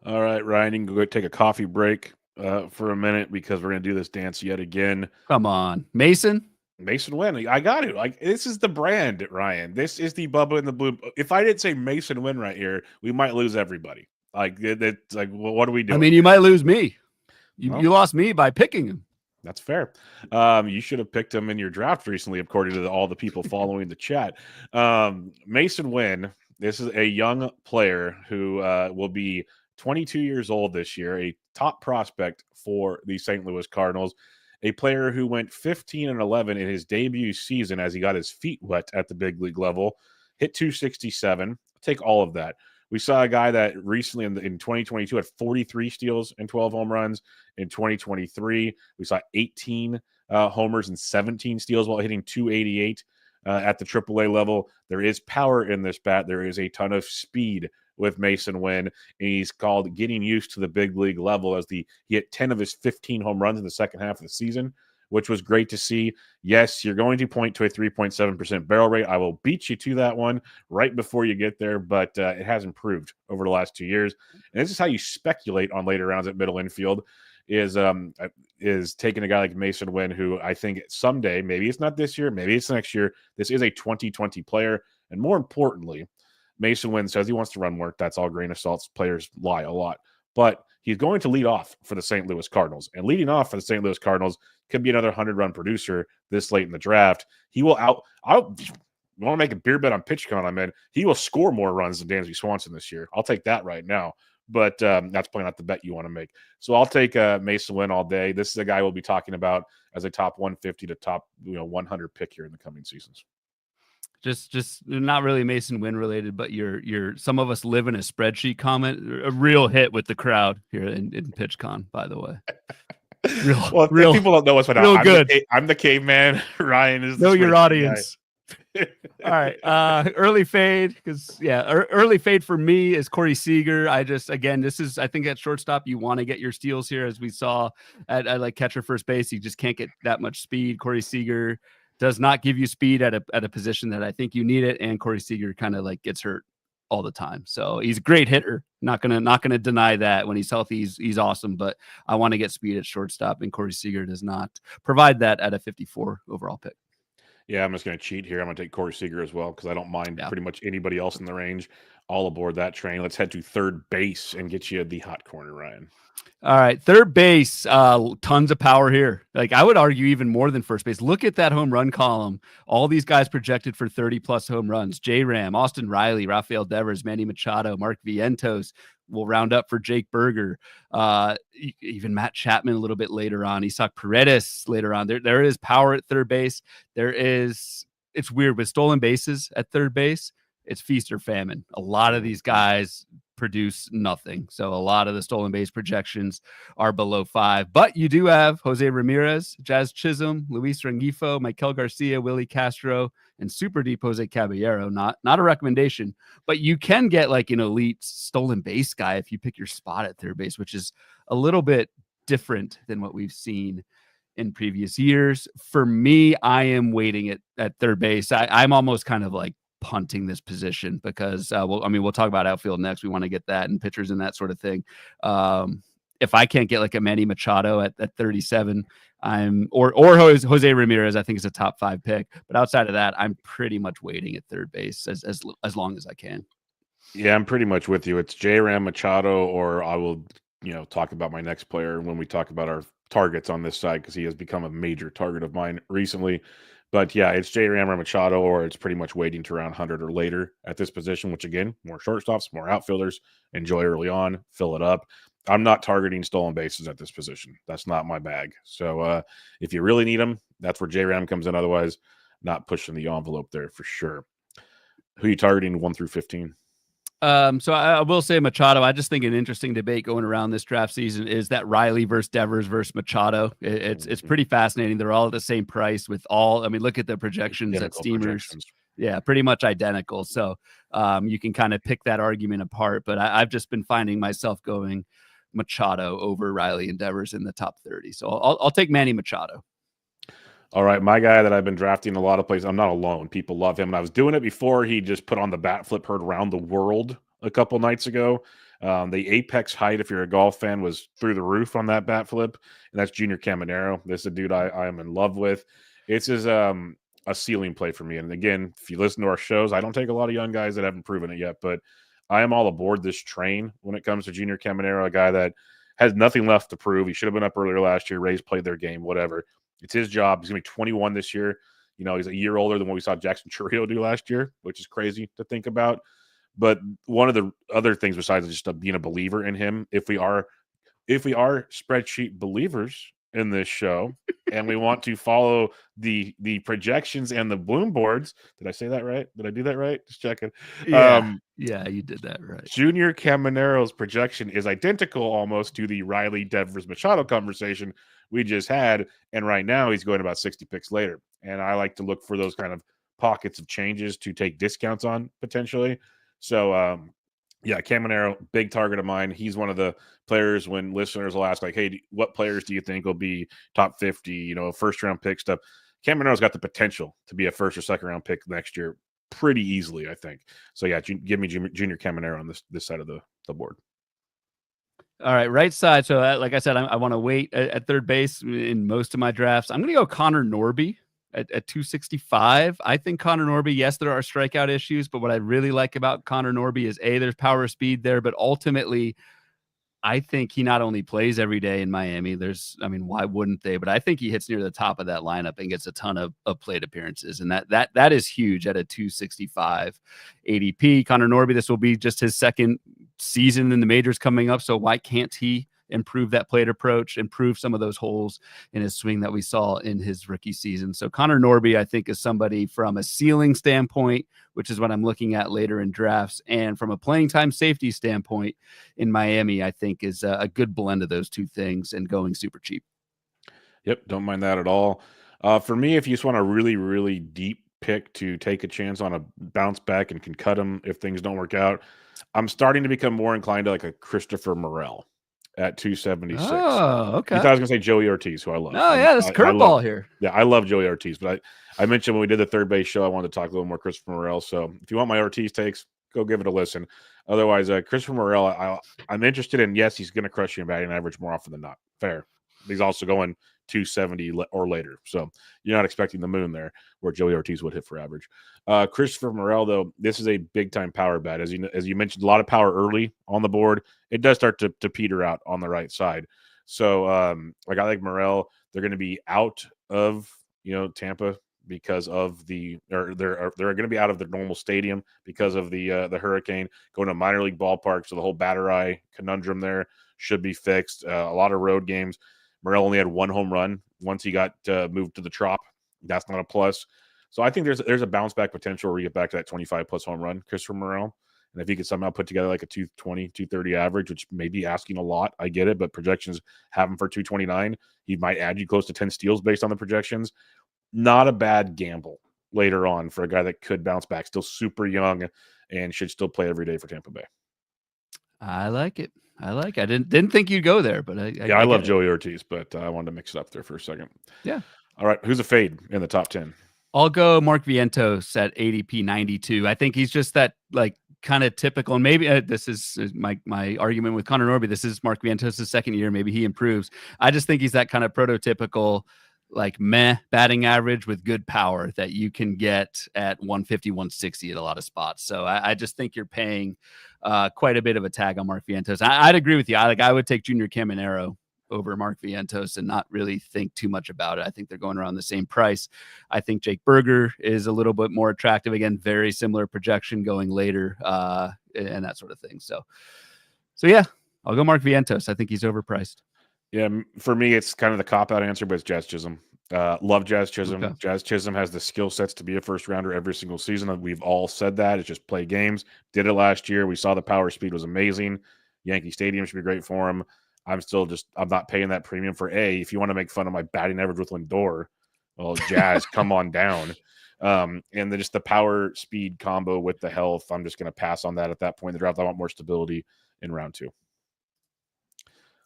All right, Ryan, you can go take a coffee break for a minute because we're going to do this dance yet again. Come on, Mason Wynn. I got it. Like, this is the brand, Ryan. This is the Bubba and the Blue. If I didn't say Mason Wynn right here, we might lose everybody. Like, it's like, well, what are we doing? I mean, you might lose me. You lost me by picking him. That's fair. You should have picked him in your draft recently, according to all the people following the chat. Mason Wynn, this is a young player who will be 22 years old this year, a top prospect for the St. Louis Cardinals, a player who went 15-11 in his debut season as he got his feet wet at the big league level, hit 267. Take all of that. We saw a guy that recently in 2022 had 43 steals and 12 home runs. In 2023, we saw 18 homers and 17 steals while hitting 288 at the AAA level. There is power in this bat. There is a ton of speed with Mason Wynn, and he's called getting used to the big league level as he hit 10 of his 15 home runs in the second half of the season, which was great to see. Yes, you're going to point to a 3.7% barrel rate. I will beat you to that one right before you get there, but it has improved over the last 2 years. And this is how you speculate on later rounds at middle infield, is taking a guy like Mason Wynn, who I think someday, maybe it's not this year, maybe it's next year, this is a 2020 player. And more importantly, Mason Wynn says he wants to run work. That's all grain of salt. Players lie a lot. But he's going to lead off for the St. Louis Cardinals. And leading off for the St. Louis Cardinals could be another 100-run producer this late in the draft. He will I want to make a beer bet on PitchCon. I'm in. He will score more runs than Dansby Swanson this year. I'll take that right now. But that's probably not the bet you want to make. So I'll take Mason Wynn all day. This is a guy we'll be talking about as a top 150 to top 100 pick here in the coming seasons. Just not really Mason Wynn related, but your some of us live in a spreadsheet comment, a real hit with the crowd here in PitchCon, by the way. Real people don't know us, but I'm the caveman. Ryan is know your audience. All right, early fade early fade for me is Corey Seager. I think at shortstop you want to get your steals here, as we saw at like catcher first base. You just can't get that much speed. Corey Seager does not give you speed at a position that I think you need it, and Corey Seager kind of like gets hurt all the time. So he's a great hitter. Not gonna deny that. When he's healthy, he's awesome. But I want to get speed at shortstop, and Corey Seager does not provide that at a 54 overall pick. Yeah, I'm just going to cheat here. I'm going to take Corey Seager as well because I don't mind pretty much anybody else in the range. All aboard that train. Let's head to third base and get you the hot corner, Ryan. All right, third base, tons of power here. Like, I would argue even more than first base. Look at that home run column. All these guys projected for 30-plus home runs. J-Ram, Austin Riley, Rafael Devers, Manny Machado, Mark Vientos will round up for Jake Berger. Even Matt Chapman a little bit later on. Isaac Paredes later on. There is power at third base. It's weird with stolen bases at third base. It's feast or famine. A lot of these guys produce nothing. So a lot of the stolen base projections are below 5. But you do have Jose Ramirez, Jazz Chisholm, Luis Rengifo, Michael Garcia, Willie Castro, and super deep Jose Caballero. Not a recommendation, but you can get like an elite stolen base guy if you pick your spot at third base, which is a little bit different than what we've seen in previous years. For me, I am waiting at third base. I'm almost kind of like punting this position because we'll talk about outfield next. We want to get that and pitchers and that sort of thing. If I can't get like a Manny Machado at 37, or Jose Ramirez, I think is a top 5 pick. But outside of that, I'm pretty much waiting at third base as long as I can. Yeah, I'm pretty much with you. It's J-Ram, Machado, or I will talk about my next player when we talk about our targets on this side because he has become a major target of mine recently. But yeah, it's J-Ram or Machado, or it's pretty much waiting to round 100 or later at this position, which again, more shortstops, more outfielders, enjoy early on, fill it up. I'm not targeting stolen bases at this position. That's not my bag. So if you really need them, that's where J-Ram comes in. Otherwise, not pushing the envelope there for sure. Who are you targeting 1 through 15? So I will say Machado. I just think an interesting debate going around this draft season is that Riley versus Devers versus Machado. It's pretty fascinating. They're all at the same price with all. I mean, look at the projections at Steamers. Yeah, pretty much identical. So you can kind of pick that argument apart. But I've just been finding myself going Machado over Riley and Devers in the top 30. So I'll take Manny Machado. All right, my guy that I've been drafting a lot of places. I'm not alone. People love him. And I was doing it before he just put on the bat flip heard around the world a couple nights ago. The apex height, if you're a golf fan, was through the roof on that bat flip. And that's Junior Caminero. This is a dude I am in love with. It's his a ceiling play for me. And again, if you listen to our shows, I don't take a lot of young guys that haven't proven it yet, but I am all aboard this train when it comes to Junior Caminero, a guy that has nothing left to prove. He should have been up earlier last year. Rays played their game, whatever. It's his job. He's going to be 21 this year. You know, he's a year older than what we saw Jackson Churriel do last year, which is crazy to think about. But one of the other things besides just being a believer in him, if we are spreadsheet believers in this show and we want to follow the projections and the bloom boards, did I say that right? Did I do that right? Just checking. Yeah, you did that right. Junior Caminero's projection is identical almost to the Riley Devers Machado conversation we just had. And right now he's going about 60 picks later. And I like to look for those kind of pockets of changes to take discounts on potentially. So, yeah, Caminero, big target of mine. He's one of the players when listeners will ask, like, hey, what players do you think will be top 50, you know, first-round pick stuff? Caminero's got the potential to be a first- or second-round pick next year pretty easily, I think. So, yeah, give me Junior Caminero on this side of the board. All right side. So, like I said, I want to wait at third base in most of my drafts. I'm going to go Connor Norby at 265. I think Connor Norby, yes, there are strikeout issues, but what I really like about Connor Norby is there's power speed there, but ultimately I think he not only plays every day in Miami, why wouldn't they? But I think he hits near the top of that lineup and gets a ton of plate appearances. And that is huge at a 265 ADP. Connor Norby, this will be just his second season in the majors coming up. So why can't he improve that plate approach, improve some of those holes in his swing that we saw in his rookie season? So Connor Norby, I think, is somebody from a ceiling standpoint, which is what I'm looking at later in drafts, and from a playing time safety standpoint in Miami, I think is a good blend of those two things and going super cheap. Yep, don't mind that at all. For me, if you just want a really, really deep pick to take a chance on a bounce back and can cut him if things don't work out, I'm starting to become more inclined to like a Christopher Morel at 276. Oh, okay. You thought I was going to say Joey Ortiz, who I love. Oh, yeah, that's curveball here. Yeah, I love Joey Ortiz, but I mentioned when we did the third base show, I wanted to talk a little more Christopher Morel. So if you want my Ortiz takes, go give it a listen. Otherwise, Christopher Morel, I'm interested in. Yes, he's going to crush you in batting average more often than not. Fair. He's also going 270 or later. So you're not expecting the moon there where Joey Ortiz would hit for average. Christopher Morel, though, this is a big-time power bat. As you mentioned, a lot of power early on the board. It does start to peter out on the right side. So a guy like Morel, they're going to be out of, Tampa because of they're going to be out of their normal stadium because of the hurricane, going to minor league ballpark. So the whole batter eye conundrum there should be fixed. A lot of road games. Morel only had one home run once he got moved to the Trop. That's not a plus. So I think there's a bounce back potential where you get back to that 25 plus home run, Christopher Morel. And if he could somehow put together like a 220, 230 average, which may be asking a lot, I get it, but projections have him for 229. He might add you close to 10 steals based on the projections. Not a bad gamble later on for a guy that could bounce back, still super young and should still play every day for Tampa Bay. I like it. I didn't think you'd go there, but I love Joey Ortiz, but I wanted to mix it up there for a second. Yeah. All right. Who's a fade in the top 10? I'll go Mark Vientos at ADP 92. I think he's just that like kind of typical. And maybe this is my argument with Connor Norby. This is Mark Vientos' second year. Maybe he improves. I just think he's that kind of prototypical, like meh batting average with good power that you can get at 150, 160 at a lot of spots. So I just think you're paying quite a bit of a tag on Mark Vientos. I'd agree with you. I would take Junior Caminero over Mark Vientos and not really think too much about it. I think they're going around the same price. I think Jake Berger is a little bit more attractive. Again, very similar projection going later and that sort of thing. So yeah, I'll go Mark Vientos. I think he's overpriced. Yeah, for me, it's kind of the cop-out answer, but it's Jazz Chisholm. Love Jazz Chisholm. Okay. Jazz Chisholm has the skill sets to be a first-rounder every single season. We've all said that. It's just play games. Did it last year. We saw the power speed was amazing. Yankee Stadium should be great for him. I'm not paying that premium for if you want to make fun of my batting average with Lindor, well, Jazz, come on down. And then just the power speed combo with the health, I'm just going to pass on that at that point in the draft. I want more stability in round 2.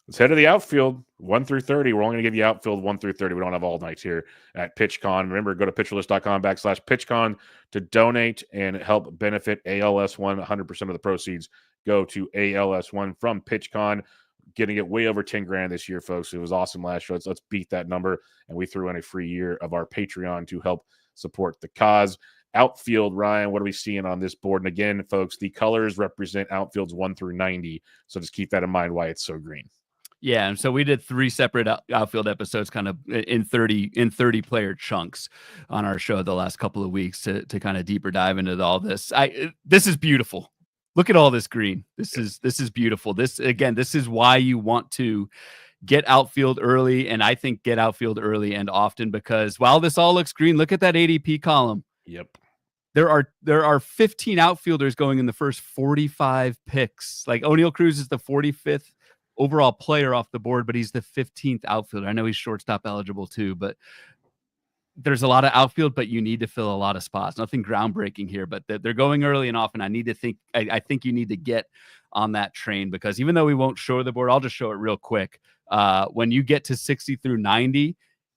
Let's head to the outfield, 1 through 30. We're only going to give you outfield 1 through 30. We don't have all nights here at PitchCon. Remember, go to pitcherlist.com/PitchCon to donate and help benefit ALS1. 100% of the proceeds go to ALS1 from PitchCon. Getting it way over 10 grand this year, folks. It was awesome last year. Let's beat that number. And we threw in a free year of our Patreon to help support the cause. Outfield, Ryan, what are we seeing on this board? And again, folks, the colors represent outfields 1 through 90. So just keep that in mind why it's so green. Yeah, and so we did 3 separate outfield episodes, kind of in 30 player chunks on our show the last couple of weeks to kind of deeper dive into all this. This is beautiful. Look at all this green. This is beautiful. This is why you want to get outfield early, and I think get outfield early and often, because while this all looks green, look at that ADP column. Yep. There are 15 outfielders going in the first 45 picks. Like O'Neal Cruz is the 45th overall player off the board, but he's the 15th outfielder. I know he's shortstop eligible too, but there's a lot of outfield, but you need to fill a lot of spots. Nothing groundbreaking here, but they're going early and often. I think you need to get on that train, because even though we won't show the board, I'll just show it real quick. When you get to 60 through 90,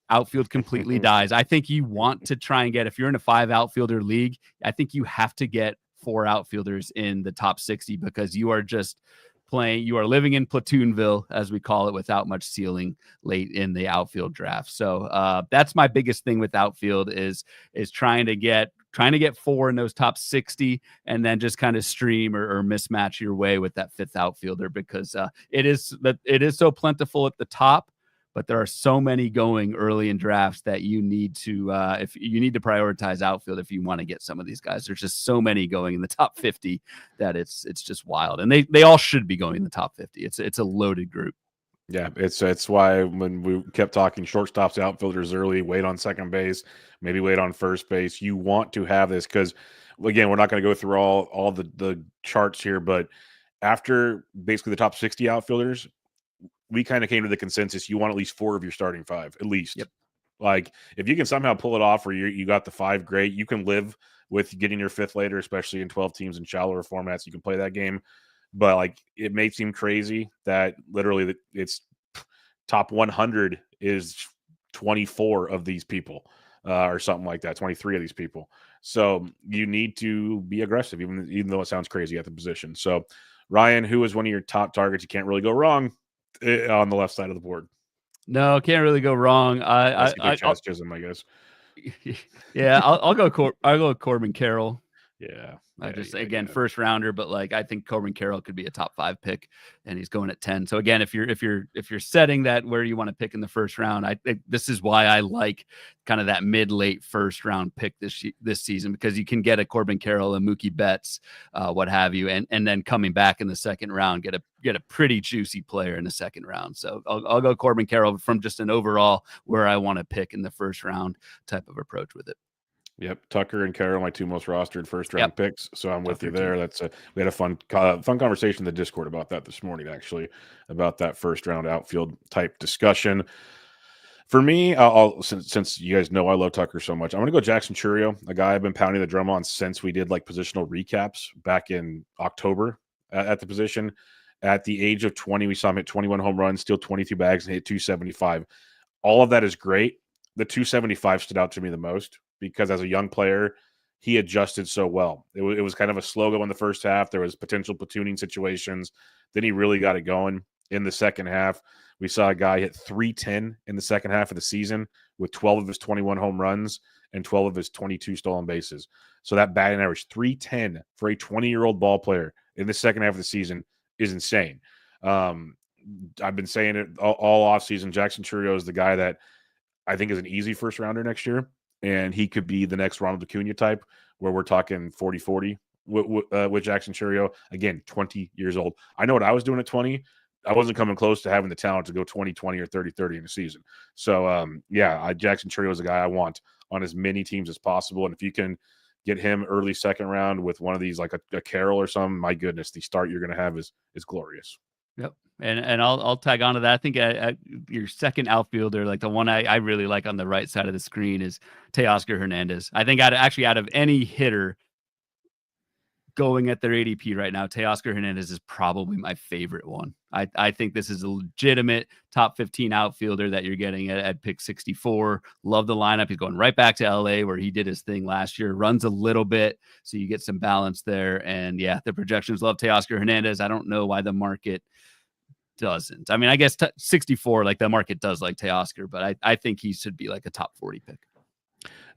outfield completely dies. I think you want to try and get, if you're in a 5 outfielder league, I think you have to get 4 outfielders in the top 60, because you are just you are living in Platoonville, as we call it, without much ceiling late in the outfield draft. So that's my biggest thing with outfield is trying to get 4 in those top 60, and then just kind of stream or mismatch your way with that 5th outfielder, because it is so plentiful at the top, but there are so many going early in drafts that you need to if you need to prioritize outfield if you want to get some of these guys. There's just so many going in the top 50 that it's just wild, and they all should be going in the top 50. It's a loaded group. Yeah, it's why when we kept talking shortstops, outfielders early, wait on second base, maybe wait on first base. You want to have this, because again, we're not going to go through all the charts here, but after basically the top 60 outfielders, we kind of came to the consensus you want at least 4 of your starting 5, at least. Yep. Like if you can somehow pull it off, or you got the 5, great. You can live with getting your 5th later, especially in 12 teams and shallower formats. You can play that game. But like it may seem crazy that literally it's top 100 is 24 of these people or something like that, 23 of these people. So you need to be aggressive, even though it sounds crazy at the position. So Ryan, who is one of your top targets? You can't really go wrong on the left side of the board. No, can't really go wrong. I Chisholm, I guess. Yeah, I'll go Corbin Carroll. Yeah. First rounder, but like I think Corbin Carroll could be a top 5 pick, and he's going at 10. So again, if you're setting that where you want to pick in the first round, I think this is why I like kind of that mid-late first round pick this season, because you can get a Corbin Carroll, a Mookie Betts, what have you, and then coming back in the second round, get a pretty juicy player in the second round. So I'll go Corbin Carroll from just an overall where I want to pick in the first round type of approach with it. Yep, Tucker and Carroll, my 2 most rostered first round picks. So I'm with you there. Too. We had a fun conversation in the Discord about that this morning, actually, about that first round outfield type discussion. For me, since you guys know I love Tucker so much, I'm going to go Jackson Chourio, a guy I've been pounding the drum on since we did like positional recaps back in October at the position. At the age of 20, we saw him hit 21 home runs, steal 22 bags, and hit 275. All of that is great. The 275 stood out to me the most, because as a young player, he adjusted so well. It was kind of a slow go in the first half. There was potential platooning situations. Then he really got it going in the second half. We saw a guy hit 310 in the second half of the season with 12 of his 21 home runs and 12 of his 22 stolen bases. So that batting average, 310 for a 20-year-old ball player in the second half of the season, is insane. I've been saying it all offseason. Jackson Chourio is the guy that I think is an easy first rounder next year. And he could be the next Ronald Acuna type, where we're talking 40-40 with Jackson Chourio. Again, 20 years old. I know what I was doing at 20. I wasn't coming close to having the talent to go 20-20 or 30-30 in a season. So, Jackson Chourio is a guy I want on as many teams as possible. And if you can get him early second round with one of these, like a Carroll or something, my goodness, the start you're going to have is glorious. Yep. And I'll tag on to that. I think your second outfielder, like the one I really like on the right side of the screen, is Teoscar Hernandez. I think out of any hitter going at their ADP right now, Teoscar Hernandez is probably my favorite one. I think this is a legitimate top 15 outfielder that you're getting at pick 64. Love the lineup. He's going right back to LA where he did his thing last year. Runs a little bit, so you get some balance there. And yeah, the projections love Teoscar Hernandez. I don't know why the market doesn't. I mean, I guess 64, like the market does like Teoscar, but I think he should be like a top 40 pick.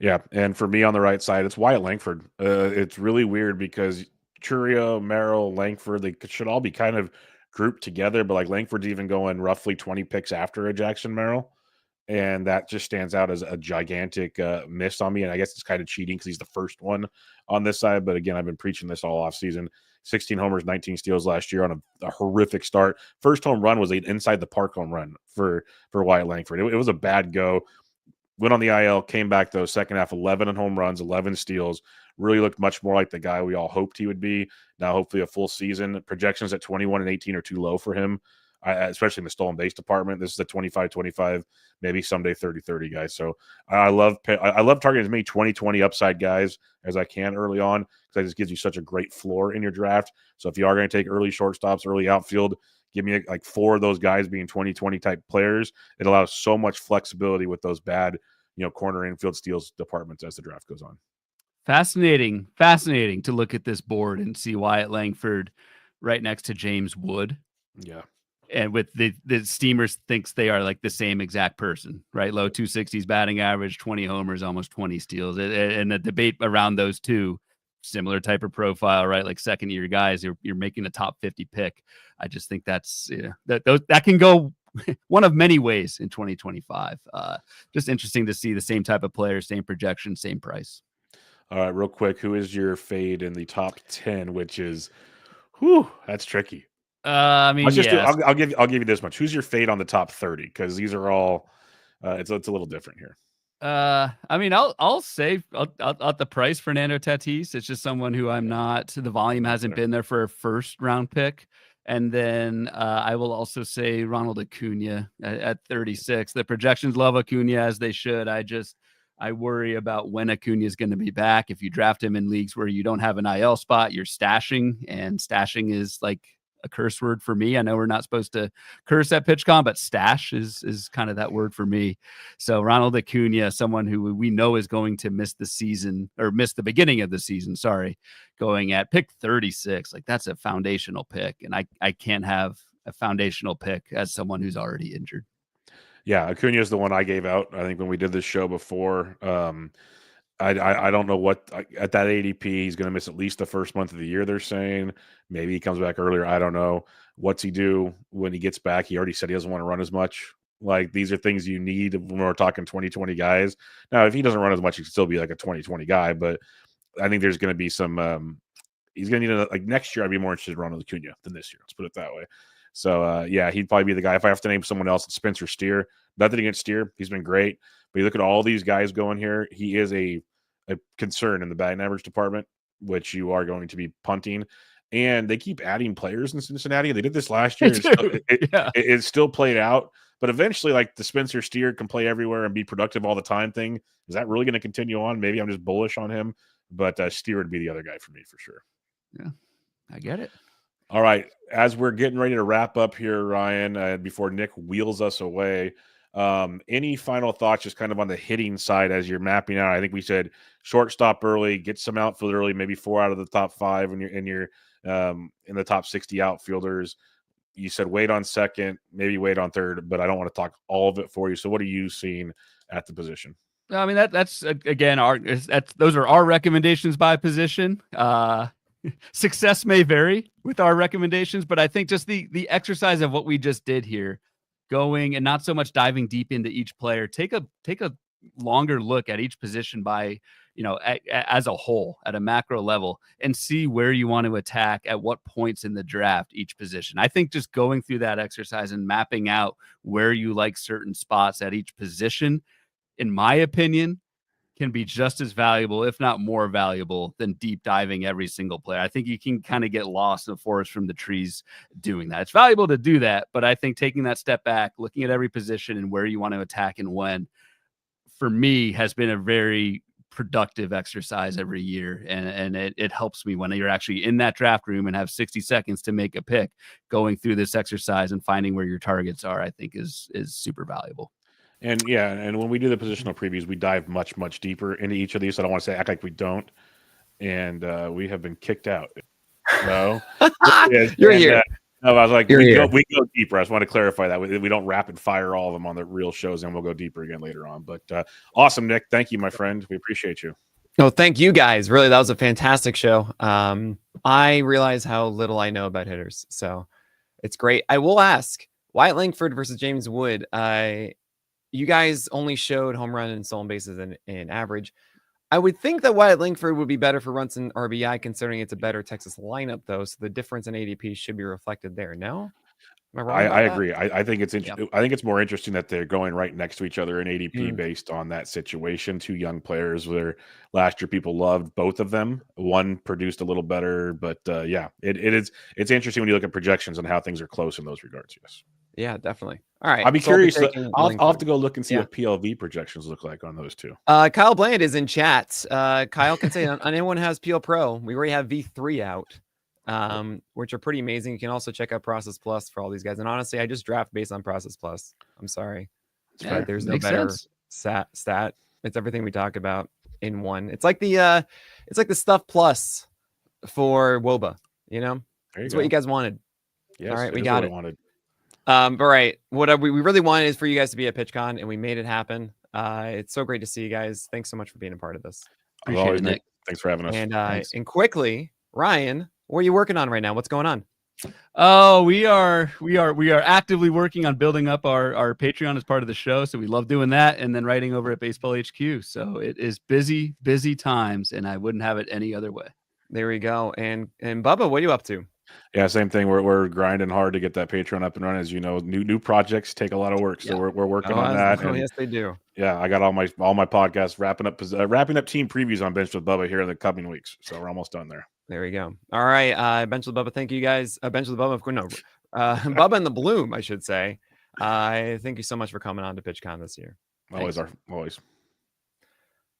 Yeah, and for me on the right side, it's Wyatt Langford. It's really weird because Churio, Merrill, Langford, they should all be kind of grouped together, but like Langford's even going roughly 20 picks after a Jackson Merrill, and that just stands out as a gigantic miss on me. And I guess it's kind of cheating because he's the first one on this side. But again, I've been preaching this all off season. 16 homers, 19 steals last year on a horrific start. First home run was an inside the park home run for Wyatt Langford. It was a bad go. Went on the IL, came back though, second half, 11 home runs, 11 steals. Really looked much more like the guy we all hoped he would be. Now, hopefully, a full season. Projections at 21 and 18 are too low for him, especially in the stolen base department. This is a 25-25, maybe someday 30-30 guys. So I love targeting as many 20-20 upside guys as I can early on because that just gives you such a great floor in your draft. So if you are going to take early shortstops, early outfield, give me like 4 of those guys being 20-20 type players. It allows so much flexibility with those bad, corner infield steals departments as the draft goes on. Fascinating to look at this board and see Wyatt Langford right next to James Wood. Yeah. And with the Steamers thinks they are like the same exact person, right? Low 260s batting average, 20 homers, almost 20 steals. And the debate around those two, similar type of profile, right? Like second year guys, you're making a top 50 pick. I just think that's that can go one of many ways in 2025. Just interesting to see the same type of player, same projection, same price. All right, real quick, who is your fade in the top 10? Which is, that's tricky. I mean, I'll give you this much. Who's your fade on the top 30? Because these are all, it's a little different here. I mean, I'll say at the price Fernando Tatis. It's just someone who I'm not. The volume hasn't been there for a first round pick. And then I will also say Ronald Acuna at 36. The projections love Acuna as they should. I worry about when Acuna is going to be back. If you draft him in leagues where you don't have an IL spot, you're stashing, and stashing is like a curse word for me. I know we're not supposed to curse at PitchCon, but stash is kind of that word for me. So Ronald Acuna, someone who we know is going to miss the season or miss the beginning of the season, going at pick 36. Like that's a foundational pick. And I can't have a foundational pick as someone who's already injured. Yeah, Acuna is the one I gave out. I think when we did this show before, I don't know what at that ADP he's going to miss at least the first month of the year. They're saying maybe he comes back earlier. I don't know. What's he do when he gets back? He already said he doesn't want to run as much. Like these are things you need when we're talking 20-20 guys. Now, if he doesn't run as much, he can still be like a 20-20 guy. But I think there's going to be some. He's going to need like next year. I'd be more interested in Ronald Acuna than this year. Let's put it that way. So yeah, he'd probably be the guy. If I have to name someone else, it's Spencer Steer. Nothing against Steer. He's been great. But you look at all these guys going here. He is a concern in the batting average department, which you are going to be punting. And they keep adding players in Cincinnati. They did this last year. It still played out. But eventually, like the Spencer Steer can play everywhere and be productive all the time thing. Is that really going to continue on? Maybe I'm just bullish on him. But Steer would be the other guy for me for sure. Yeah, I get it. All right. As we're getting ready to wrap up here, Ryan, before Nick wheels us away, any final thoughts just kind of on the hitting side as you're mapping out? I think we said shortstop early, get some outfield early, maybe 4 out of the top 5 in the top 60 outfielders. You said wait on second, maybe wait on third, but I don't want to talk all of it for you. So what are you seeing at the position? I mean, that's again, those are our recommendations by position. Success may vary with our recommendations, but I think just the exercise of what we just did here, going and not so much diving deep into each player, take a longer look at each position by, as a whole at a macro level and see where you want to attack at what points in the draft each position. I think just going through that exercise and mapping out where you like certain spots at each position, in my opinion, can be just as valuable, if not more valuable, than deep diving every single player. I think you can kind of get lost in the forest from the trees doing that. It's valuable to do that, but I think taking that step back, looking at every position and where you want to attack and when, for me, has been a very productive exercise every year. And it helps me when you're actually in that draft room and have 60 seconds to make a pick. Going through this exercise and finding where your targets are, I think is super valuable. And yeah, and when we do the positional previews, we dive much, much deeper into each of these. So I don't want to say act like we don't. And we have been kicked out. No, You're here. No, I was like, You're we here. go deeper. I just want to clarify that we don't rapid fire all of them on the real shows, and we'll go deeper again later on. But awesome, Nick. Thank you, my friend. We appreciate you. No, thank you guys. Really, that was a fantastic show. I realize how little I know about hitters, so it's great. I will ask Wyatt Langford versus James Wood. You guys only showed home run and stolen bases in average. I would think that Wyatt Langford would be better for runs and RBI, considering it's a better Texas lineup, though. So the difference in ADP should be reflected there. No, am I wrong? I agree. I think it's I think it's more interesting that they're going right next to each other in ADP based on that situation. Two young players where last year people loved both of them. One produced a little better, but yeah, it's interesting when you look at projections and how things are close in those regards. Yes. Yeah, definitely. All right. I'd be curious. I'll have Langford. to go look and see what PLV projections look like on those two. Kyle Bland is in chat. Kyle can say anyone has PL Pro. We already have V3 out, which are pretty amazing. You can also check out Process Plus for all these guys. And honestly, I just draft based on Process Plus. I'm sorry, but there's no better stat. It's everything we talk about in one. It's like the Stuff Plus for WOBA. You know, it's what you guys wanted. Yes, all right, we got it. Wanted. But right, what we really wanted is for you guys to be at PitchCon, and we made it happen. It's so great to see you guys. Thanks so much for being a part of this. Appreciate it, Nick. Thanks for having us. And quickly, Ryan, what are you working on right now? What's going on? Oh, we are actively working on building up our Patreon as part of the show. So we love doing that, and then writing over at Baseball HQ. So it is busy times, and I wouldn't have it any other way. There we go. And Bubba, what are you up to? Yeah, same thing. We're grinding hard to get that Patreon up and running. As you know, new projects take a lot of work, so we're working on that. Oh, yes, they do. Yeah, I got all my podcasts wrapping up team previews on Bench with Bubba here in the coming weeks. So we're almost done there. There we go. All right, Bench with Bubba. Thank you guys. Bench with Bubba. No, Bubba and the Bloom, I should say. Thank you so much for coming on to PitchCon this year. Always.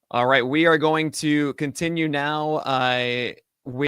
All right, we are going to continue now.